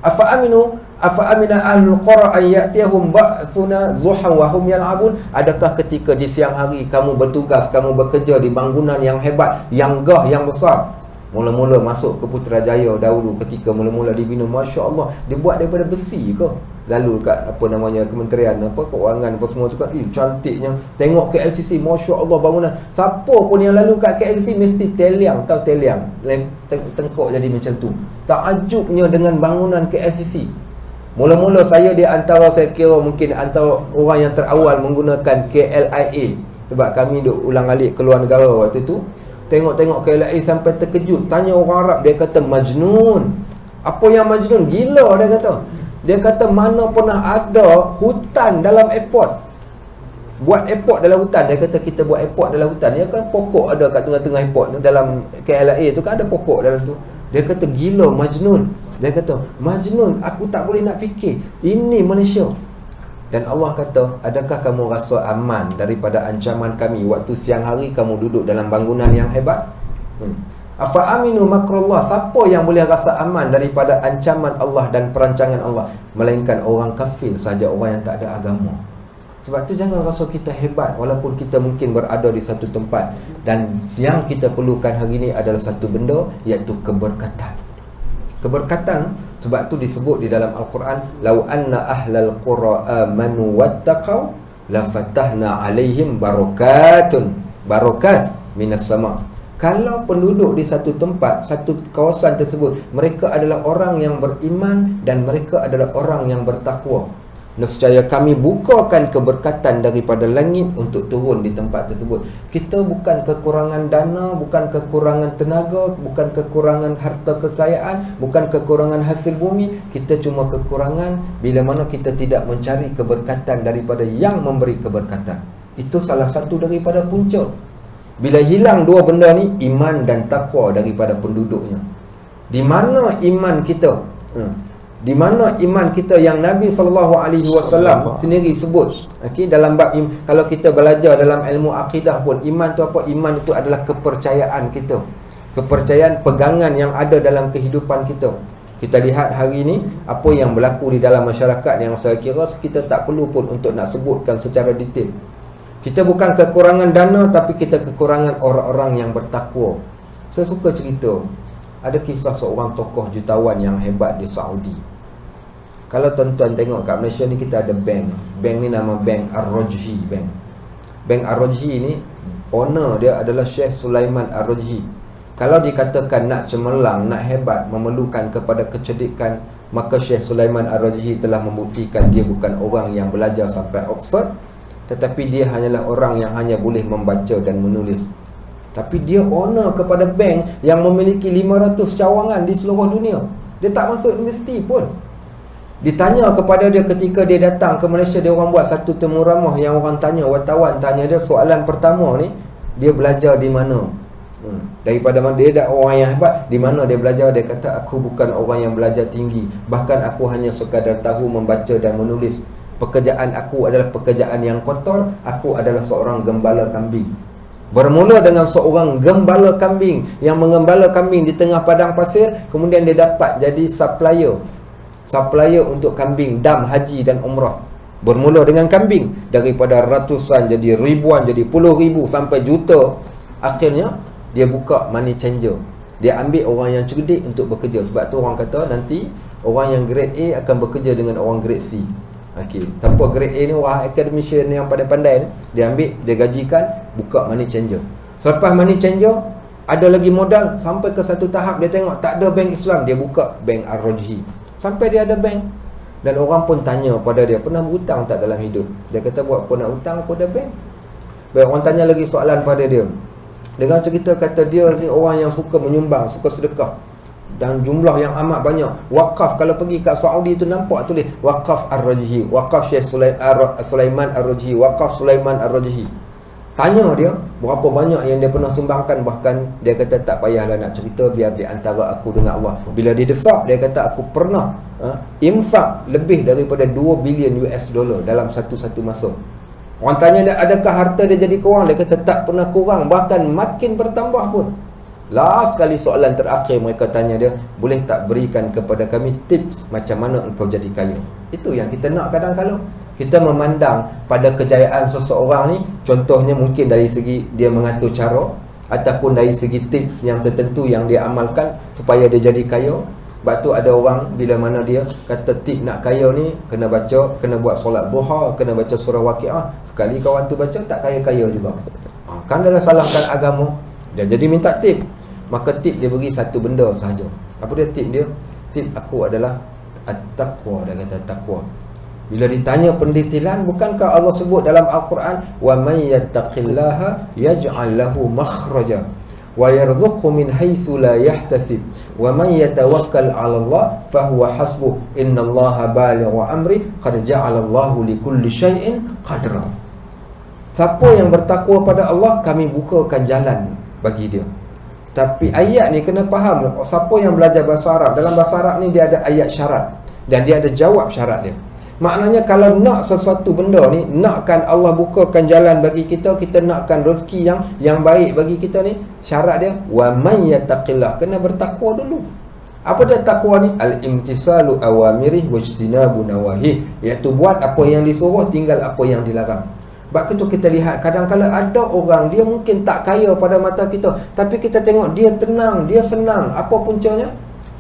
Afa amina ahlul qura ayatiyahum ba'suna zuha wa hum yal'abun. Adakah ketika di siang hari kamu bertugas, kamu bekerja di bangunan yang hebat, yang gah, yang besar? Mula-mula masuk ke Putrajaya dahulu, ketika mula-mula dibina, Masya Allah, dia buat daripada besi ke? Lalu kat kementerian keuangan semua tu kan, cantiknya. Tengok KLCC, Masya Allah bangunan. Siapa pun yang lalu kat KLCC mesti teliang, tahu teliang, tengkok jadi macam tu. Takjubnya dengan bangunan KLCC. Mula-mula saya saya kira mungkin antara orang yang terawal menggunakan KLIA, sebab kami duk ulang-alik keluar negara waktu tu. Tengok-tengok KLIA sampai terkejut. Tanya orang Arab, dia kata majnun. Apa yang majnun? Gila, dia kata. Dia kata mana pernah ada hutan dalam airport. Buat airport dalam hutan. Dia kata kita buat airport dalam hutan. Ya kan pokok ada kat tengah-tengah airport. Dalam KLIA tu kan ada pokok dalam tu. Dia kata gila, majnun. Dia kata majnun, aku tak boleh nak fikir. Ini Malaysia. Dan Allah kata, adakah kamu rasa aman daripada ancaman kami waktu siang hari kamu duduk dalam bangunan yang hebat? Afa aminu makrullah. Siapa yang boleh rasa aman daripada ancaman Allah dan perancangan Allah? Melainkan orang kafir saja, orang yang tak ada agama. Sebab tu jangan rasa kita hebat walaupun kita mungkin berada di satu tempat. Dan yang kita perlukan hari ini adalah satu benda, iaitu keberkatan. Keberkatan, sebab tu disebut di dalam Al-Quran, lau anna ahlal qura amanu wattaqau la fatahna alaihim barakat minas sama. Kalau penduduk di satu tempat, satu kawasan tersebut, mereka adalah orang yang beriman dan mereka adalah orang yang bertakwa, nescaya kami bukakan keberkatan daripada langit untuk turun di tempat tersebut. Kita bukan kekurangan dana, bukan kekurangan tenaga, bukan kekurangan harta kekayaan, bukan kekurangan hasil bumi. Kita cuma kekurangan bila mana kita tidak mencari keberkatan daripada yang memberi keberkatan. Itu salah satu daripada punca. Bila hilang dua benda ni, iman dan takwa daripada penduduknya. Di mana iman kita? Di mana iman kita yang Nabi SAW sendiri sebut, dalam bab kalau kita belajar dalam ilmu akidah pun, iman tu apa? Iman itu adalah kepercayaan kita, kepercayaan pegangan yang ada dalam kehidupan kita. Kita lihat hari ini apa yang berlaku di dalam masyarakat yang saya kira kita tak perlu pun untuk nak sebutkan secara detail. Kita bukan kekurangan dana, tapi kita kekurangan orang-orang yang bertakwa. Saya suka cerita, ada kisah seorang tokoh jutawan yang hebat di Saudi. Kalau tuan-tuan tengok kat Malaysia ni, kita ada bank. Bank ni nama Bank Ar-Rajhi Bank. Bank Ar-Rajhi ni, owner dia adalah Syekh Sulaiman Ar-Rajhi. Kalau dikatakan nak cemerlang, nak hebat, memerlukan kepada kecerdikan, maka Syekh Sulaiman Ar-Rajhi telah membuktikan dia bukan orang yang belajar sampai Oxford, tetapi dia hanyalah orang yang hanya boleh membaca dan menulis. Tapi dia owner kepada bank yang memiliki 500 cawangan di seluruh dunia. Dia tak masuk universiti pun. Ditanya kepada dia ketika dia datang ke Malaysia, dia orang buat satu temu ramah yang orang tanya, wartawan tanya dia soalan pertama ni, dia belajar di mana? Daripada mana? Dia dah orang yang hebat. Di mana dia belajar? Dia kata, aku bukan orang yang belajar tinggi, bahkan aku hanya sekadar tahu membaca dan menulis. Pekerjaan aku adalah pekerjaan yang kotor. Aku adalah seorang gembala kambing. Bermula dengan seorang gembala kambing yang mengembala kambing di tengah padang pasir, kemudian dia dapat jadi supplier untuk kambing dam haji dan umrah. Bermula dengan kambing, daripada ratusan jadi ribuan, jadi puluh ribu sampai juta. Akhirnya dia buka money changer. Dia ambil orang yang cerdik untuk bekerja. Sebab tu orang kata nanti orang yang grade A akan bekerja dengan orang grade C. Tanpa grade A ni orang academician yang pandai-pandai ni, dia ambil, dia gajikan, buka money changer. Selepas money changer, ada lagi modal sampai ke satu tahap, dia tengok tak ada bank Islam, dia buka Bank Ar-Rajhi. Sampai dia ada bank. Dan orang pun tanya pada dia, pernah berhutang tak dalam hidup? Dia kata, buat apa nak hutang, aku ada bank. Baik, orang tanya lagi soalan pada dia. Dengan cerita kata dia ni orang yang suka menyumbang, suka sedekah, dan jumlah yang amat banyak. Wakaf, kalau pergi kat Saudi tu nampak tulis Wakaf Ar-Rajhi, Wakaf Syekh Sulaiman Ar-Rajhi, Wakaf Sulaiman Ar-Rajhi. Tanya dia berapa banyak yang dia pernah sumbangkan. Bahkan dia kata tak payahlah nak cerita, biar di antara aku dengan Allah. Bila dia desak, dia kata aku pernah infak lebih daripada 2 bilion US dollar dalam satu masa. Orang tanya dia, adakah harta dia jadi kurang? Dia kata tak pernah kurang, bahkan makin bertambah pun. Last kali soalan terakhir mereka tanya dia, boleh tak berikan kepada kami tips macam mana engkau jadi kaya? Itu yang kita nak kadang-kadang. Kita memandang pada kejayaan seseorang ni, contohnya mungkin dari segi dia mengatur cara, ataupun dari segi tips yang tertentu yang dia amalkan supaya dia jadi kaya. Sebab tu ada orang bila mana dia kata tip nak kaya ni, kena baca, kena buat solat duha, kena baca surah Waqiah. Sekali kawan tu baca, tak kaya-kaya juga. Kan dia dah salahkan agama. Dia jadi minta tip. Maka tip dia beri satu benda sahaja. Apa dia tip dia? Tip aku adalah at-taqwa. Dia kata taqwa. Bila ditanya pendetilan, bukankah Allah sebut dalam Al-Quran, wa may yattaqillaha yaj'al lahu makhraja wa yarzuqhu min haitsu la yahtasib wa man yatawakkal 'ala Allah fa huwa hasbuh innallaha balighu amri qad ja'ala Allahu likulli syai'in qadra. Siapa yang bertakwa pada Allah, kami bukakan jalan bagi dia. Tapi ayat ni kena faham, siapa yang belajar bahasa Arab, dalam bahasa Arab ni dia ada ayat syarat dan dia ada jawab syarat dia. Maknanya kalau nak sesuatu benda ni, nakkan Allah bukakan jalan bagi kita, kita nakkan rezeki yang baik bagi kita ni, syarat dia wa man yattaqillah, kena bertakwa dulu. Apa dia takwa ni? Al-imtisalu awamirih wajtinabu nawahi, iaitu buat apa yang disuruh, tinggal apa yang dilarang. Sebab itu kita lihat kadang-kadang ada orang, dia mungkin tak kaya pada mata kita, tapi kita tengok dia tenang, dia senang. Apa puncanya?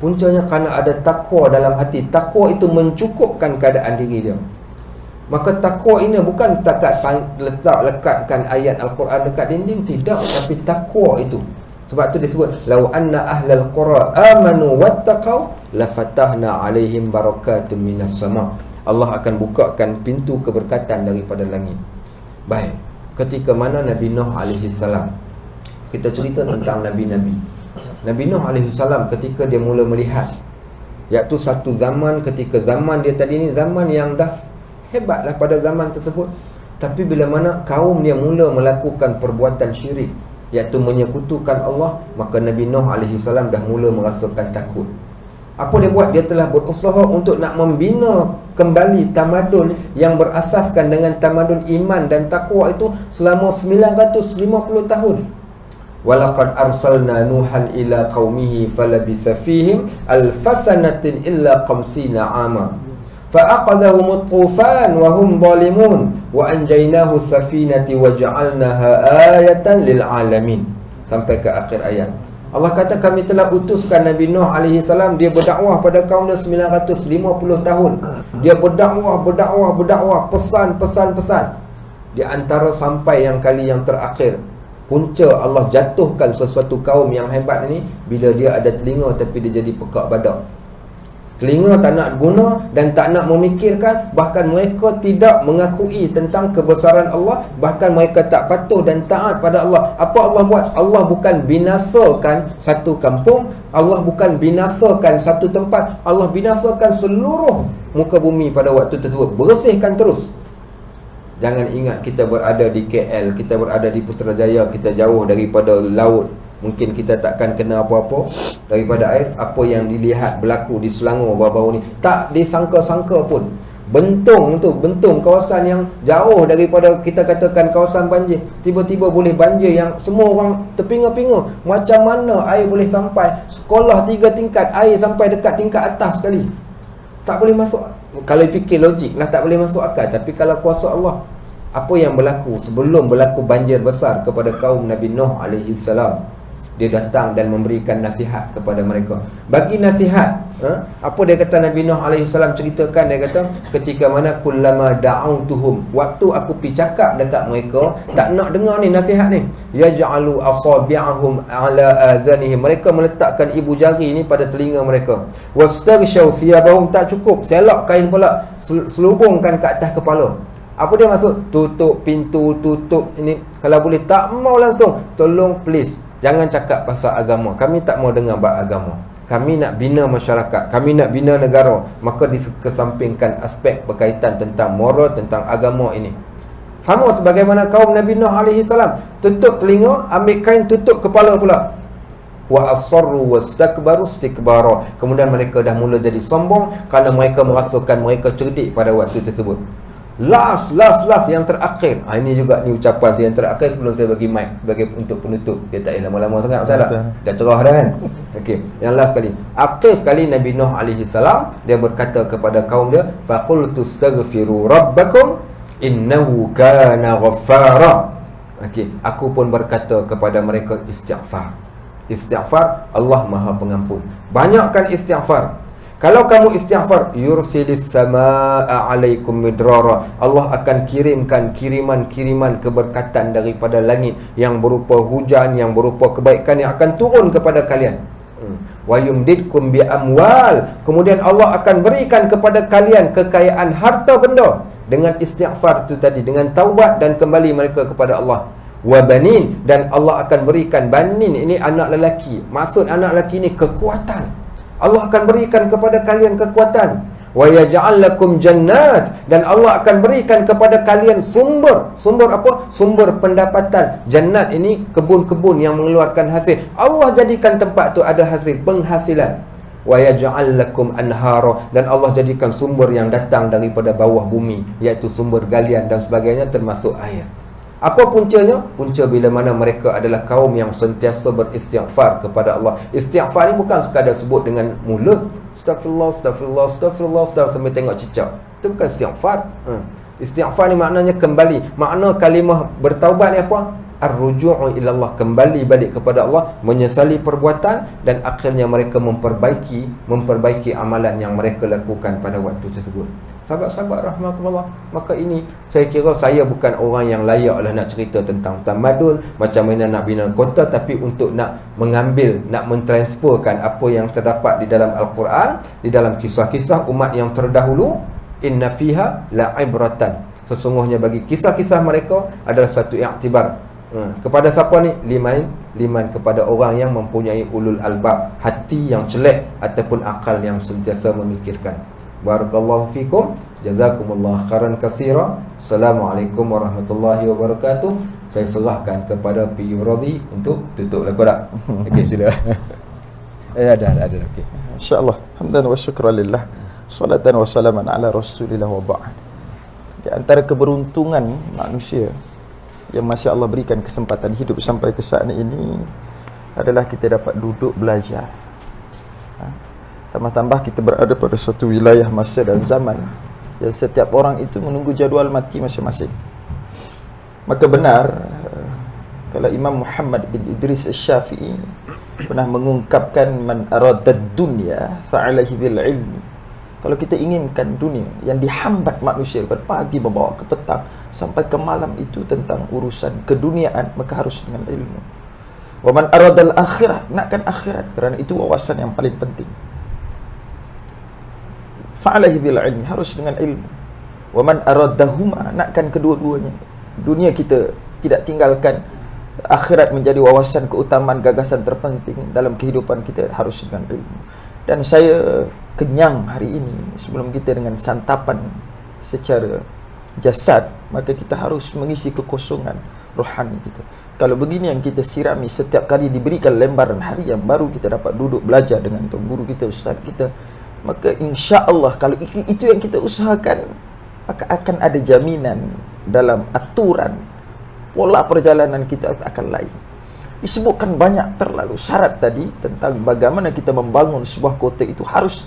Puncanya kerana ada takwa dalam hati. Takwa itu mencukupkan keadaan diri dia. Maka takwa ini bukan setakat lekatkan ayat Al-Quran dekat dinding, tidak. Tapi takwa itu, sebab tu disebut lau anna ahlal qura amanu wattaqau lafatahna alaihim barakatun minas sama. Allah akan bukakan pintu keberkatan daripada langit. Baik, ketika mana Nabi Nuh alaihi salam, kita cerita tentang Nabi-Nabi. Nabi Nuh alaihi salam ketika dia mula melihat, iaitu satu zaman, ketika zaman dia tadi ni zaman yang dah hebatlah pada zaman tersebut. Tapi bila mana kaum dia mula melakukan perbuatan syirik, iaitu menyekutukan Allah, maka Nabi Nuh alaihi salam dah mula merasakan takut. Apa dia buat? Dia telah berusaha untuk nak membina kembali tamadun yang berasaskan dengan tamadun iman dan takwa itu selama 950 tahun. Walaqad arsalna nuhan ila qaumihi falabitha fihim alfasanatin illa 50 ama fa'aqadhahum at-tufan wa hum zalimun wa anjaynahu safinati wa ja'alnaha ayatan lil alamin, sampai ke akhir ayat. Allah kata kami telah utuskan Nabi Nuh alaihi salam, dia berdakwah pada kaum dia 950 tahun. Dia berdakwah, pesan. Di antara sampai yang kali yang terakhir, punca Allah jatuhkan sesuatu kaum yang hebat ini bila dia ada telinga tapi dia jadi pekak badak. Telinga tak nak guna dan tak nak memikirkan, bahkan mereka tidak mengakui tentang kebesaran Allah, bahkan mereka tak patuh dan taat pada Allah. Apa Allah buat? Allah bukan binasakan satu kampung, Allah bukan binasakan satu tempat, Allah binasakan seluruh muka bumi pada waktu tersebut. Bersihkan terus. Jangan ingat kita berada di KL, kita berada di Putrajaya, kita jauh daripada laut, mungkin kita takkan kena apa-apa daripada air. Apa yang dilihat berlaku di Selangor baru-baru ni, tak disangka-sangka pun. Bentung kawasan yang jauh daripada kita katakan kawasan banjir, tiba-tiba boleh banjir yang semua orang terpinga-pinga. Macam mana air boleh sampai? Sekolah 3 tingkat, air sampai dekat tingkat atas sekali. Tak boleh masuk. Kalau fikir logik lah, tak boleh masuk akal. Tapi kalau kuasa Allah, apa yang berlaku sebelum berlaku banjir besar kepada kaum Nabi Nuh alaihi salam, dia datang dan memberikan nasihat kepada mereka. Bagi nasihat, apa dia kata Nabi Nuh alaihi salam ceritakan, dia kata ketika mana kullama da'autuhum, waktu aku pi cakap dekat mereka, tak nak dengar ni nasihat ni, yaj'alu asabi'ahum ala azanihim, mereka meletakkan ibu jari ni pada telinga mereka, wastaghshaw thiyabahum, tak cukup, selak kain pula, selubungkan ke atas kepala. Apa dia maksud? Tutup pintu, tutup ini. Kalau boleh tak mau langsung, tolong please jangan cakap pasal agama. Kami tak mau dengar bab agama. Kami nak bina masyarakat, kami nak bina negara. Maka dikesampingkan aspek berkaitan tentang moral, tentang agama ini. Sama sebagaimana kaum Nabi Nuh alaihi salam, tutup telinga, ambil kain tutup kepala pula. Wa asarru wastakbaru istikbara. Kemudian mereka dah mula jadi sombong kerana mereka merasakan mereka cerdik pada waktu tersebut. Last yang terakhir. Ini juga ni ucapan yang terakhir sebelum saya bagi mic sebagai untuk penutup. Dia tak lama-lama sangat, betul tak? Dah cerah dah kan? Okey, yang last sekali. Akhir sekali Nabi Nuh alaihi salam dia berkata kepada kaum dia, faqultu astaghfiru rabbakum innahu kana ghaffara. Okey, aku pun berkata kepada mereka istighfar. Istighfar, Allah Maha Pengampun. Banyakkan istighfar. Kalau kamu istighfar, yursilis samaa alaikum midrara. Allah akan kirimkan kiriman-kiriman keberkatan daripada langit yang berupa hujan, yang berupa kebaikan yang akan turun kepada kalian. Wa yumdidkum bi amwal. Kemudian Allah akan berikan kepada kalian kekayaan harta benda dengan istighfar itu tadi, dengan taubat dan kembali mereka kepada Allah. Wa banin, dan Allah akan berikan banin, ini anak lelaki. Maksud anak lelaki ini kekuatan. Allah akan berikan kepada kalian kekuatan. Wa yaj'al lakum jannat, dan Allah akan berikan kepada kalian sumber apa? Sumber pendapatan. Jannat ini kebun-kebun yang mengeluarkan hasil. Allah jadikan tempat tu ada hasil, penghasilan. Wa yaj'al lakum anhara, dan Allah jadikan sumber yang datang daripada bawah bumi, iaitu sumber galian dan sebagainya, termasuk air. Apa puncanya? Punca bila mana mereka adalah kaum yang sentiasa beristighfar kepada Allah. Istighfar ni bukan sekadar sebut dengan mulut, astagfirullah, astagfirullah, astagfirullah, sampai tengok cicak. Itu bukan istighfar. Istighfar ni maknanya kembali. Makna kalimah bertaubat ni apa? Ar-ruju'u ilallah, kembali balik kepada Allah, menyesali perbuatan, dan akhirnya mereka memperbaiki amalan yang mereka lakukan pada waktu tersebut. Sahabat-sahabat rahmatullah, maka ini saya kira saya bukan orang yang layaklah nak cerita tentang tamadun, macam mana nak bina kota, tapi untuk nak mengambil, nak mentransferkan apa yang terdapat di dalam Al-Quran, di dalam kisah-kisah umat yang terdahulu. Inna fiha la'ibratan, sesungguhnya bagi kisah-kisah mereka adalah satu iktibar. Kepada siapa ni? Liman kepada orang yang mempunyai ulul albab, hati yang celek ataupun akal yang sentiasa memikirkan. Barakallahu fikum, jazakumullah khairan katsira. Assalamualaikum warahmatullahi wabarakatuh. Saya serahkan kepada PU Radhi untuk tutup lakorak. Okey, sudah. Ada okey. Insya-Allah. Hamdan wa syukran lillah. Salatan wa salaman ala Rasulillah wa ba'd. Di antara keberuntungan manusia yang masih Allah berikan kesempatan hidup sampai ke saat ini adalah kita dapat duduk belajar. Tambah-tambah kita berada pada suatu wilayah masa dan zaman yang setiap orang itu menunggu jadual mati masing-masing. Maka benar kalau Imam Muhammad bin Idris Asy-Syafi'i pernah mengungkapkan, man aradad dunya fa'alaihi bil ilmi. Kalau kita inginkan dunia yang dihambat manusia daripada pagi membawa ke petang sampai ke malam itu tentang urusan keduniaan, maka harus dengan ilmu. Wa man aradal akhirah, nakkan akhirat, kerana itu wawasan yang paling penting. Fa'alaihi bil ilmi, harus dengan ilmu. Wa man aradahuma, nakkan kedua-duanya. Dunia kita tidak tinggalkan, akhirat menjadi wawasan keutamaan gagasan terpenting dalam kehidupan kita, harus dengan ilmu. Dan saya kenyang hari ini sebelum kita dengan santapan secara jasad, maka kita harus mengisi kekosongan rohani kita. Kalau begini yang kita sirami setiap kali diberikan lembaran hari yang baru, kita dapat duduk belajar dengan tuan guru kita, ustaz kita, maka insya-Allah kalau itu yang kita usahakan, maka akan ada jaminan dalam aturan pola perjalanan kita akan lain. Disebutkan banyak terlalu syarat tadi tentang bagaimana kita membangun sebuah kota itu. Harus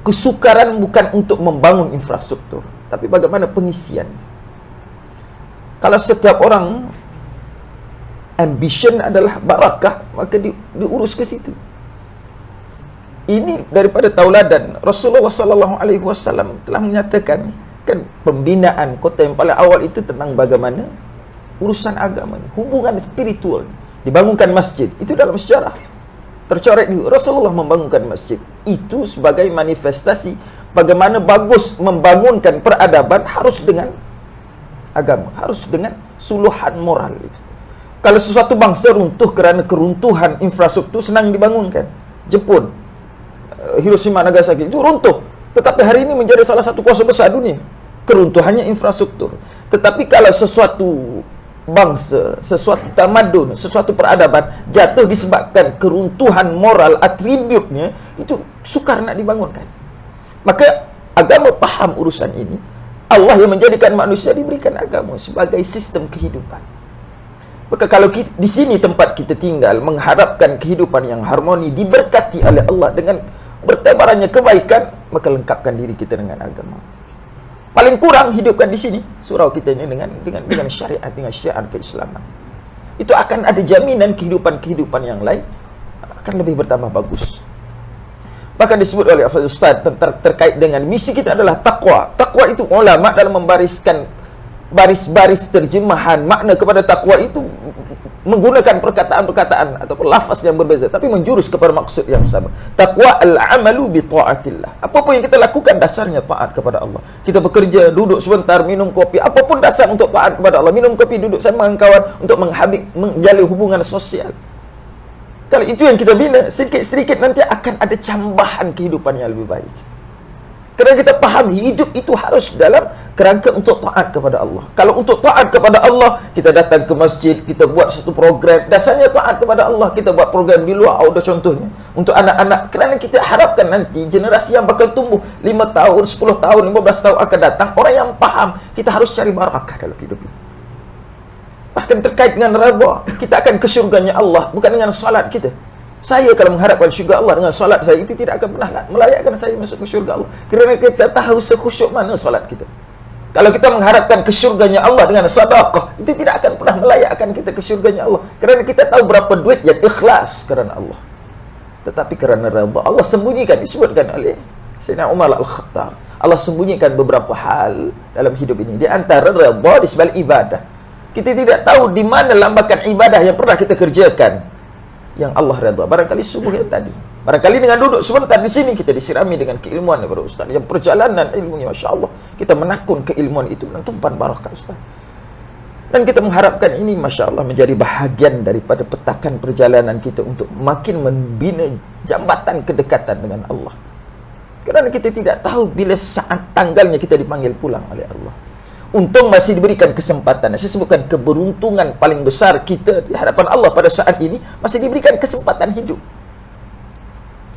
kesukaran bukan untuk membangun infrastruktur, tapi bagaimana pengisian. Kalau setiap orang ambition adalah barakah, maka diurus ke situ. Ini daripada tauladan Rasulullah sallallahu alaihi wasallam telah menyatakan, kan pembinaan kota yang paling awal itu tentang bagaimana urusan agama, hubungan spiritual. Dibangunkan masjid, itu dalam sejarah tercoret juga. Rasulullah membangunkan masjid itu sebagai manifestasi bagaimana bagus membangunkan peradaban, harus dengan agama, harus dengan suluhan moral itu. Kalau sesuatu bangsa runtuh kerana keruntuhan infrastruktur, senang dibangunkan. Jepun, Hiroshima, Nagasaki itu runtuh, tetapi hari ini menjadi salah satu kuasa besar dunia. keruntuhannya infrastruktur. Tetapi kalau sesuatu bangsa, sesuatu tamadun, sesuatu peradaban jatuh disebabkan keruntuhan moral atributnya, itu sukar nak dibangunkan. Maka agama paham urusan ini. Allah yang menjadikan manusia diberikan agama sebagai sistem kehidupan. Maka kalau kita, di sini tempat kita tinggal, mengharapkan kehidupan yang harmoni, diberkati oleh Allah dengan bertebarannya kebaikan, maka lengkapkan diri kita dengan agama. Paling kurang hidupkan di sini surau kita ini dengan syariat, dengan syiar keislaman. Itu akan ada jaminan kehidupan yang lain akan lebih bertambah bagus. Bahkan disebut oleh Ustaz terkait dengan misi kita adalah takwa. Takwa itu ulama dalam membariskan baris-baris terjemahan makna kepada takwa itu menggunakan perkataan-perkataan ataupun lafaz yang berbeza, tapi menjurus kepada maksud yang sama. Takwa al-amalu bi ta'atillah. Apapun yang kita lakukan dasarnya taat kepada Allah. Kita bekerja, duduk sebentar, minum kopi, apapun dasar untuk taat kepada Allah. Minum kopi, duduk sama kawan untuk menjalin hubungan sosial. Kalau itu yang kita bina, sedikit-sedikit nanti akan ada cambahan kehidupan yang lebih baik. Kerana kita faham hidup itu harus dalam kerangka untuk taat kepada Allah. Kalau untuk taat kepada Allah, kita datang ke masjid, kita buat satu program, dasarnya taat kepada Allah. Kita buat program di luar, ada contohnya. Untuk anak-anak, kerana kita harapkan nanti generasi yang bakal tumbuh 5 tahun, 10 tahun, 15 tahun akan datang, orang yang faham, kita harus cari barakah dalam hidup ini. Bahkan terkait dengan redha, kita akan ke syurganya Allah, bukan dengan salat kita. Saya kalau mengharapkan syurga Allah dengan salat saya, itu tidak akan pernah melayakkan saya masuk ke syurga Allah. Kerana kita tahu sekhusyuk mana salat kita. Kalau kita mengharapkan ke syurganya Allah dengan sedekah, itu tidak akan pernah melayakkan kita ke syurganya Allah. Kerana kita tahu berapa duit yang ikhlas kerana Allah. Tetapi kerana redha, Allah sembunyikan, disebutkan oleh Sayyidina Umar Al-Khattab. Allah sembunyikan beberapa hal dalam hidup ini. Di antara redha di sebalik ibadah. Kita tidak tahu di mana lambakan ibadah yang pernah kita kerjakan yang Allah redha. Barangkali subuh yang tadi, barangkali dengan duduk sebentar di sini kita disirami dengan keilmuan daripada Ustaz. Yang perjalanan ilmunya, Masya Allah, kita menakun keilmuan itu dan tumpan barakah Ustaz. Dan kita mengharapkan ini, Masya Allah, menjadi bahagian daripada petakan perjalanan kita untuk makin membina jambatan kedekatan dengan Allah. Kerana kita tidak tahu bila saat tanggalnya kita dipanggil pulang oleh Allah. Untung masih diberikan kesempatan. Saya sebutkan keberuntungan paling besar kita di hadapan Allah pada saat ini, masih diberikan kesempatan hidup.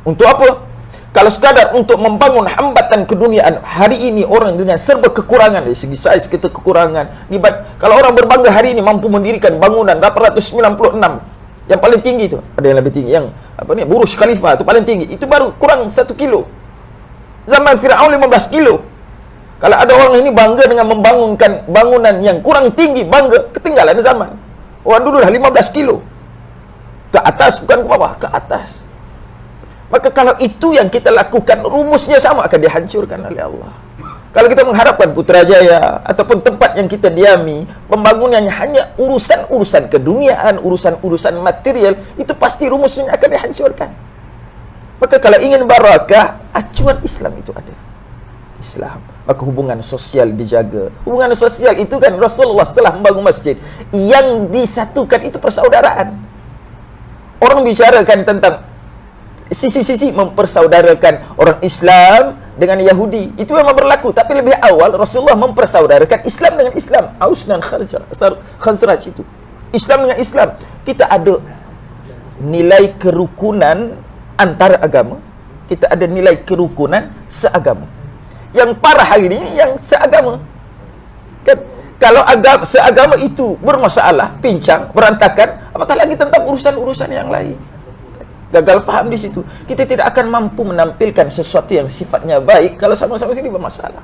Untuk apa? Kalau sekadar untuk membangun hambatan keduniaan, hari ini orang dengan serba kekurangan dari segi saiz kita kekurangan. Kalau orang berbangga hari ini mampu mendirikan bangunan 896 yang paling tinggi itu, ada yang lebih tinggi, yang Burj Khalifa itu paling tinggi, itu baru kurang 1 kilo. Zaman Firaun 15 kilo. Kalau ada orang ini bangga dengan membangunkan bangunan yang kurang tinggi, bangga, ketinggalan zaman. Orang dulu dah 15 kilo. Ke atas, bukan ke bawah, ke atas. Maka kalau itu yang kita lakukan, rumusnya sama, akan dihancurkan oleh Allah. Kalau kita mengharapkan Putrajaya ataupun tempat yang kita diami, pembangunannya hanya urusan-urusan keduniaan, urusan-urusan material, itu pasti rumusnya akan dihancurkan. Maka kalau ingin barakah, acuan Islam itu ada. Islam. Maka hubungan sosial dijaga. Hubungan sosial itu kan Rasulullah setelah membangun masjid, yang disatukan itu persaudaraan. Orang bicarakan tentang sisi-sisi mempersaudarakan orang Islam dengan Yahudi. Itu memang berlaku. Tapi lebih awal Rasulullah mempersaudarakan Islam dengan Islam. Aus dan Khazraj itu. Islam dengan Islam. Kita ada nilai kerukunan antara agama. Kita ada nilai kerukunan seagama. Yang parah hari ini yang seagama. Kan? Kalau seagama itu bermasalah, pincang, berantakan, apatah lagi tentang urusan-urusan yang lain. Gagal faham di situ. Kita tidak akan mampu menampilkan sesuatu yang sifatnya baik kalau sama-sama ini bermasalah.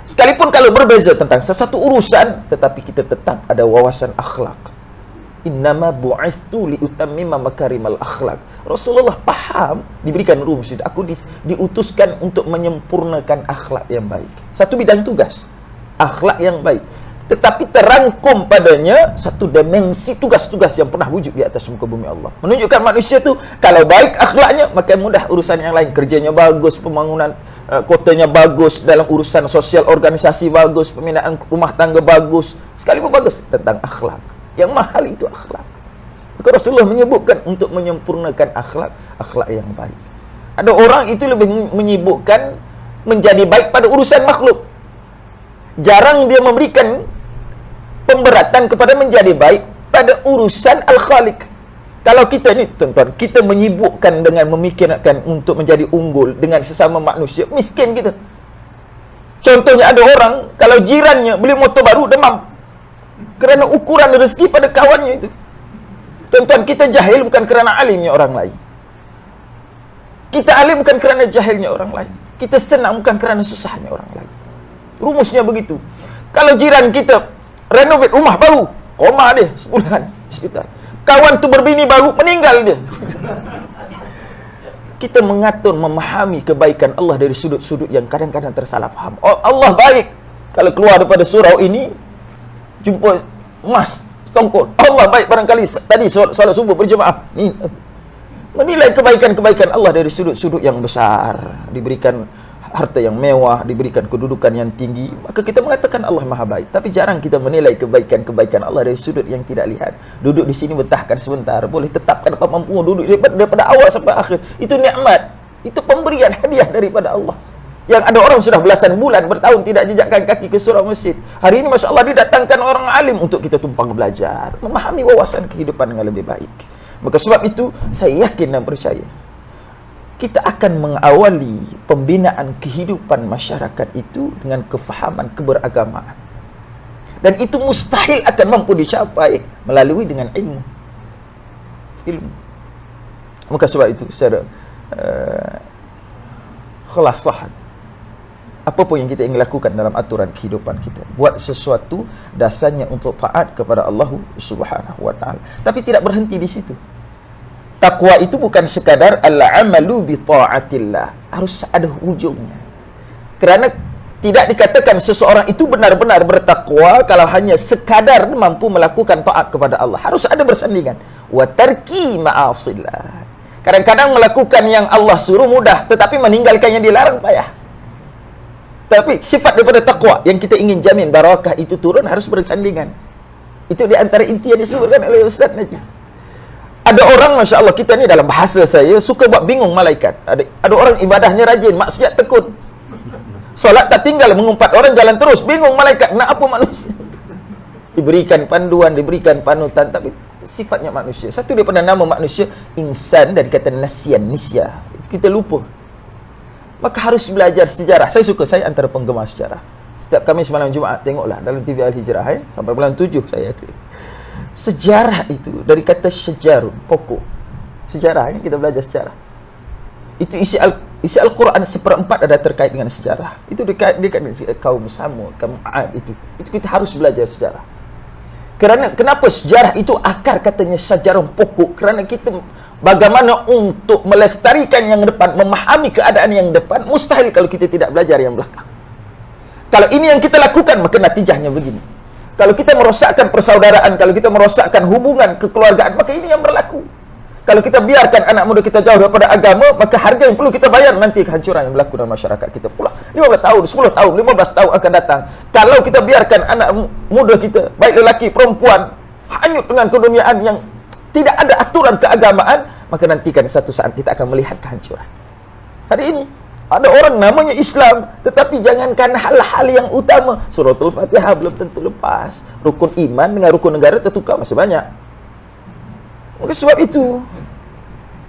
Sekalipun kalau berbeza tentang sesuatu urusan, tetapi kita tetap ada wawasan akhlak. Innama bu'istu liutammima makarimal akhlak. Rasulullah paham, diberikan rumus itu. Aku diutuskan untuk menyempurnakan akhlak yang baik. Satu bidang tugas, akhlak yang baik. Tetapi terangkum padanya satu dimensi tugas-tugas yang pernah wujud di atas muka bumi Allah. Menunjukkan manusia itu kalau baik akhlaknya, maka mudah urusan yang lain. Kerjanya bagus, pembangunan kotanya bagus, dalam urusan sosial organisasi bagus, pembinaan rumah tangga bagus. Sekalipun bagus tentang akhlak. Yang mahal itu akhlak. Maka Rasulullah menyebutkan untuk menyempurnakan akhlak yang baik. Ada orang itu lebih menyibukkan menjadi baik pada urusan makhluk. jarang dia memberikan pemberatan kepada menjadi baik pada urusan Al-Khaliq. Kalau kita ni, tuan-tuan, kita menyibukkan dengan memikirkan untuk menjadi unggul dengan sesama manusia, miskin kita. Contohnya ada orang, kalau jirannya beli motor baru, demam. Kerana ukuran rezeki pada kawannya itu. Tuan-tuan, kita jahil bukan kerana alimnya orang lain. Kita alim bukan kerana jahilnya orang lain. Kita senang bukan kerana susahnya orang lain. Rumusnya begitu. Kalau jiran kita renovate rumah baru, koma dia sebulan hospital. Kawan tu berbini baru, meninggal dia. Kita mengatur, memahami kebaikan Allah dari sudut-sudut yang kadang-kadang tersalah faham. Oh, Allah baik. Kalau keluar daripada surau ini, jumpa emas, tongkol. Allah baik barangkali tadi solat subuh berjemaah. Ni menilai kebaikan-kebaikan Allah dari sudut-sudut yang besar. Diberikan harta yang mewah, diberikan kedudukan yang tinggi, maka kita mengatakan Allah Maha Baik. Tapi jarang kita menilai kebaikan-kebaikan Allah dari sudut yang tidak lihat. Duduk di sini betahkan sebentar, boleh tetapkan apa mampu duduk daripada awal sampai akhir. Itu nikmat. Itu pemberian hadiah daripada Allah. Yang ada orang sudah belasan bulan, bertahun tidak jejakkan kaki ke surau masjid. Hari ini Masya Allah didatangkan orang alim untuk kita tumpang belajar, memahami wawasan kehidupan dengan lebih baik. Maka sebab itu saya yakin dan percaya kita akan mengawali pembinaan kehidupan masyarakat itu dengan kefahaman keberagamaan. Dan itu mustahil akan mampu dicapai melalui dengan ilmu. Maka sebab itu secara khulasah, apa pun yang kita ingin lakukan dalam aturan kehidupan kita, buat sesuatu dasarnya untuk taat kepada Allah Subhanahu wa taala. Tapi tidak berhenti di situ. Takwa itu bukan sekadar al-amalu bi ta'atillah, harus ada hujungnya. Kerana tidak dikatakan seseorang itu benar-benar bertakwa kalau hanya sekadar mampu melakukan taat kepada Allah. Harus ada bersandingan. Wa tarki ma'asillah. Kadang-kadang melakukan yang Allah suruh mudah, tetapi meninggalkan yang dilarang payah. Tapi sifat daripada takwa yang kita ingin jamin barakah itu turun harus bersandingan. Itu di antara inti yang disebutkan oleh Ustaz Najib. Ada orang, Masya Allah, kita ni dalam bahasa saya suka buat bingung malaikat. Ada orang ibadahnya rajin, maksiat tekun. Solat tak tinggal, mengumpat orang jalan terus. Bingung malaikat, nak apa manusia? Diberikan panduan, diberikan panutan, tapi sifatnya manusia. Satu daripada nama manusia, insan, dari kata nasian, nisya. Kita lupa. Maka harus belajar sejarah. Saya antara penggemar sejarah. Setiap kami semalam Jumaat, tengoklah dalam TV Al-Hijrah. Sampai bulan 7 saya ada. Sejarah itu dari kata sejarun, pokok. Sejarah ini kita belajar sejarah. Itu isi Al-Quran seperempat ada terkait dengan sejarah. Itu dekat dengan kaum Samud, kaum Ad itu. Itu kita harus belajar sejarah. Kenapa sejarah itu akar katanya sejarah pokok? Kerana kita bagaimana untuk melestarikan yang depan, memahami keadaan yang depan, mustahil kalau kita tidak belajar yang belakang. Kalau ini yang kita lakukan, maka natijahnya begini. Kalau kita merosakkan persaudaraan, kalau kita merosakkan hubungan kekeluargaan, maka ini yang berlaku. Kalau kita biarkan anak muda kita jauh daripada agama, maka harga yang perlu kita bayar nanti kehancuran yang berlaku dalam masyarakat kita pula. 15 tahun, 10 tahun, 15 tahun akan datang. Kalau kita biarkan anak muda kita, baik lelaki, perempuan, hanyut dengan keduniaan yang tidak ada aturan keagamaan, maka nantikan satu saat kita akan melihat kehancuran. Hari ini ada orang namanya Islam, tetapi jangankan hal-hal yang utama. Suratul Fatihah belum tentu lepas. Rukun iman dengan rukun negara tertukar masih banyak. Maka sebab itu,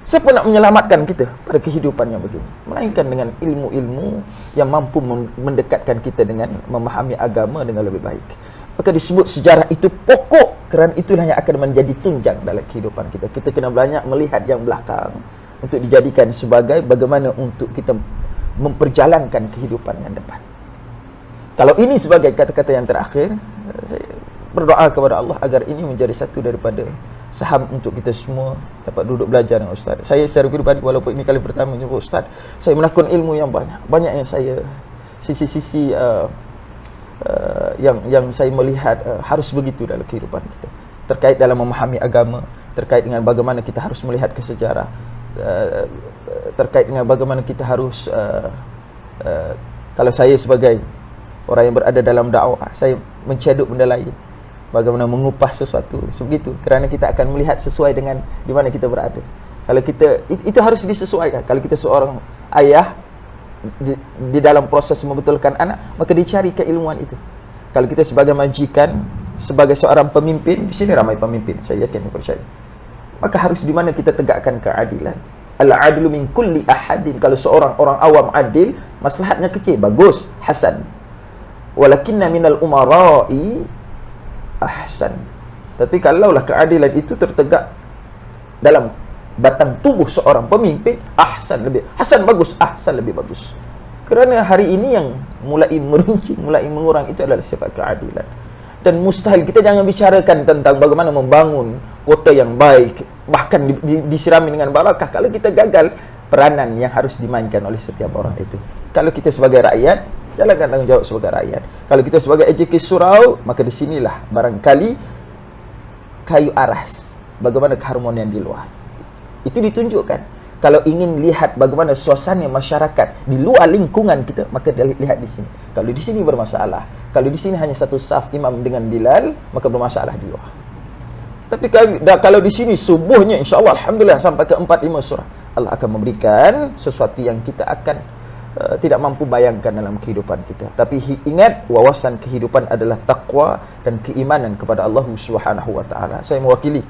siapa nak menyelamatkan kita pada kehidupan yang begini? Melainkan dengan ilmu-ilmu yang mampu mendekatkan kita dengan memahami agama dengan lebih baik. Maka disebut sejarah itu pokok, kerana itulah yang akan menjadi tunjang dalam kehidupan kita. Kita kena banyak melihat yang belakang untuk dijadikan sebagai bagaimana untuk kita memperjalankan kehidupan yang depan. Kalau ini sebagai kata-kata yang terakhir, saya berdoa kepada Allah agar ini menjadi satu daripada saham untuk kita semua dapat duduk belajar dengan Ustaz. Saya secara pribadi, walaupun ini kali pertama jumpa Ustaz, saya melakukan ilmu yang banyak yang saya sisi-sisi yang saya melihat harus begitu dalam kehidupan kita, terkait dalam memahami agama, terkait dengan bagaimana kita harus melihat ke sejarah, terkait dengan bagaimana kita harus kalau saya sebagai orang yang berada dalam dakwah, saya menceduk benda lain, bagaimana mengupas sesuatu begitu, kerana kita akan melihat sesuai dengan di mana kita berada. Kalau kita itu harus disesuaikan. Kalau kita seorang ayah di dalam proses membetulkan anak, maka dicari keilmuan itu. Kalau kita sebagai majikan, sebagai seorang pemimpin, di sini ramai pemimpin, saya yakin percaya. Maka harus di mana kita tegakkan keadilan. Al-adlu min kulli ahadin. Kalau seorang orang awam adil, maslahatnya kecil, bagus, hasan. Walakinna minal umara'i ahsan. Tapi kalaulah keadilan itu tertegak dalam batang tubuh seorang pemimpin, ahsan lebih, hasan bagus, ahsan lebih bagus. Kerana hari ini yang mulai meruncing, mulai mengurang itu adalah sifat keadilan. Dan mustahil kita jangan bicarakan tentang bagaimana membangun kota yang baik, bahkan disirami dengan barakah, kalau kita gagal peranan yang harus dimainkan oleh setiap orang itu. Kalau kita sebagai rakyat, jalankan tanggungjawab sebagai rakyat. Kalau kita sebagai ejeki surau, maka di sinilah barangkali kayu aras, bagaimana keharmonian di luar. Itu ditunjukkan. Kalau ingin lihat bagaimana suasana masyarakat di luar lingkungan kita, maka lihat di sini. Kalau di sini bermasalah, kalau di sini hanya satu saf imam dengan Bilal, maka bermasalah di luar. Tapi kalau di sini subuhnya, insya-Allah alhamdulillah sampai ke 4-5 surah, Allah akan memberikan sesuatu yang kita akan tidak mampu bayangkan dalam kehidupan kita. Tapi ingat, wawasan kehidupan adalah takwa dan keimanan kepada Allah Subhanahu wa taala. Saya mewakili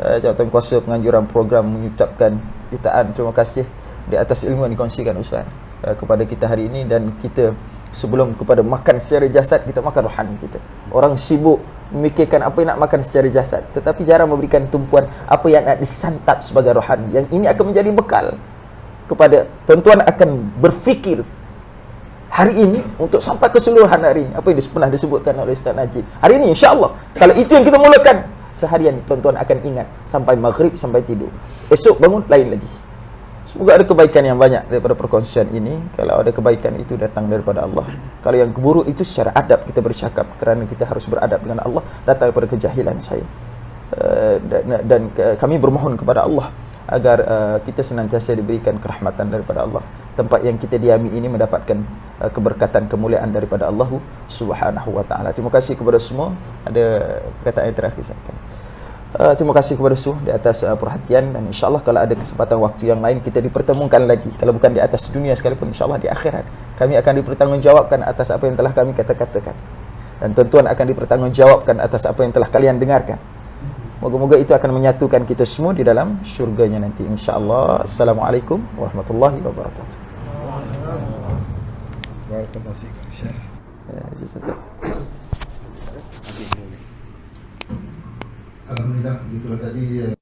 jawatan kuasa penganjuran program mengucapkan jutaan terima kasih di atas ilmu yang dikongsikan Ustaz kepada kita hari ini. Dan kita sebelum kepada makan secara jasad, kita makan rohani kita. Orang sibuk memikirkan apa yang nak makan secara jasad, tetapi jarang memberikan tumpuan apa yang nak disantap sebagai rohani. Yang ini akan menjadi bekal kepada tuan-tuan akan berfikir hari ini untuk sampai keseluruhan hari ini. Apa yang pernah disebutkan oleh Ustaz Najib hari ini, insya-Allah kalau itu yang kita mulakan, seharian tuan-tuan akan ingat sampai maghrib, sampai tidur. Esok bangun lain lagi. Semoga ada kebaikan yang banyak daripada perkongsian ini. Kalau ada kebaikan itu datang daripada Allah. Kalau yang buruk itu secara adab kita bercakap, kerana kita harus beradab dengan Allah, datang daripada kejahilan saya. Dan kami bermohon kepada Allah agar kita senantiasa diberikan kerahmatan daripada Allah. Tempat yang kita diami ini mendapatkan keberkatan, kemuliaan daripada Allah Subhanahu wa taala. Terima kasih kepada semua. Ada perkataan yang terakhir saya. Terima kasih kepada semua di atas perhatian, dan insya-Allah kalau ada kesempatan waktu yang lain kita dipertemukan lagi. Kalau bukan di atas dunia sekalipun, insya-Allah di akhirat kami akan dipertanggungjawabkan atas apa yang telah kami katakan. Dan tuan-tuan akan dipertanggungjawabkan atas apa yang telah kalian dengarkan. Moga-moga itu akan menyatukan kita semua di dalam syurganya nanti, insya-Allah. Assalamualaikum warahmatullahi wabarakatuh. Barakallahu fiik, Syekh. Jazakallah. Alhamdulillah, begitulah tadi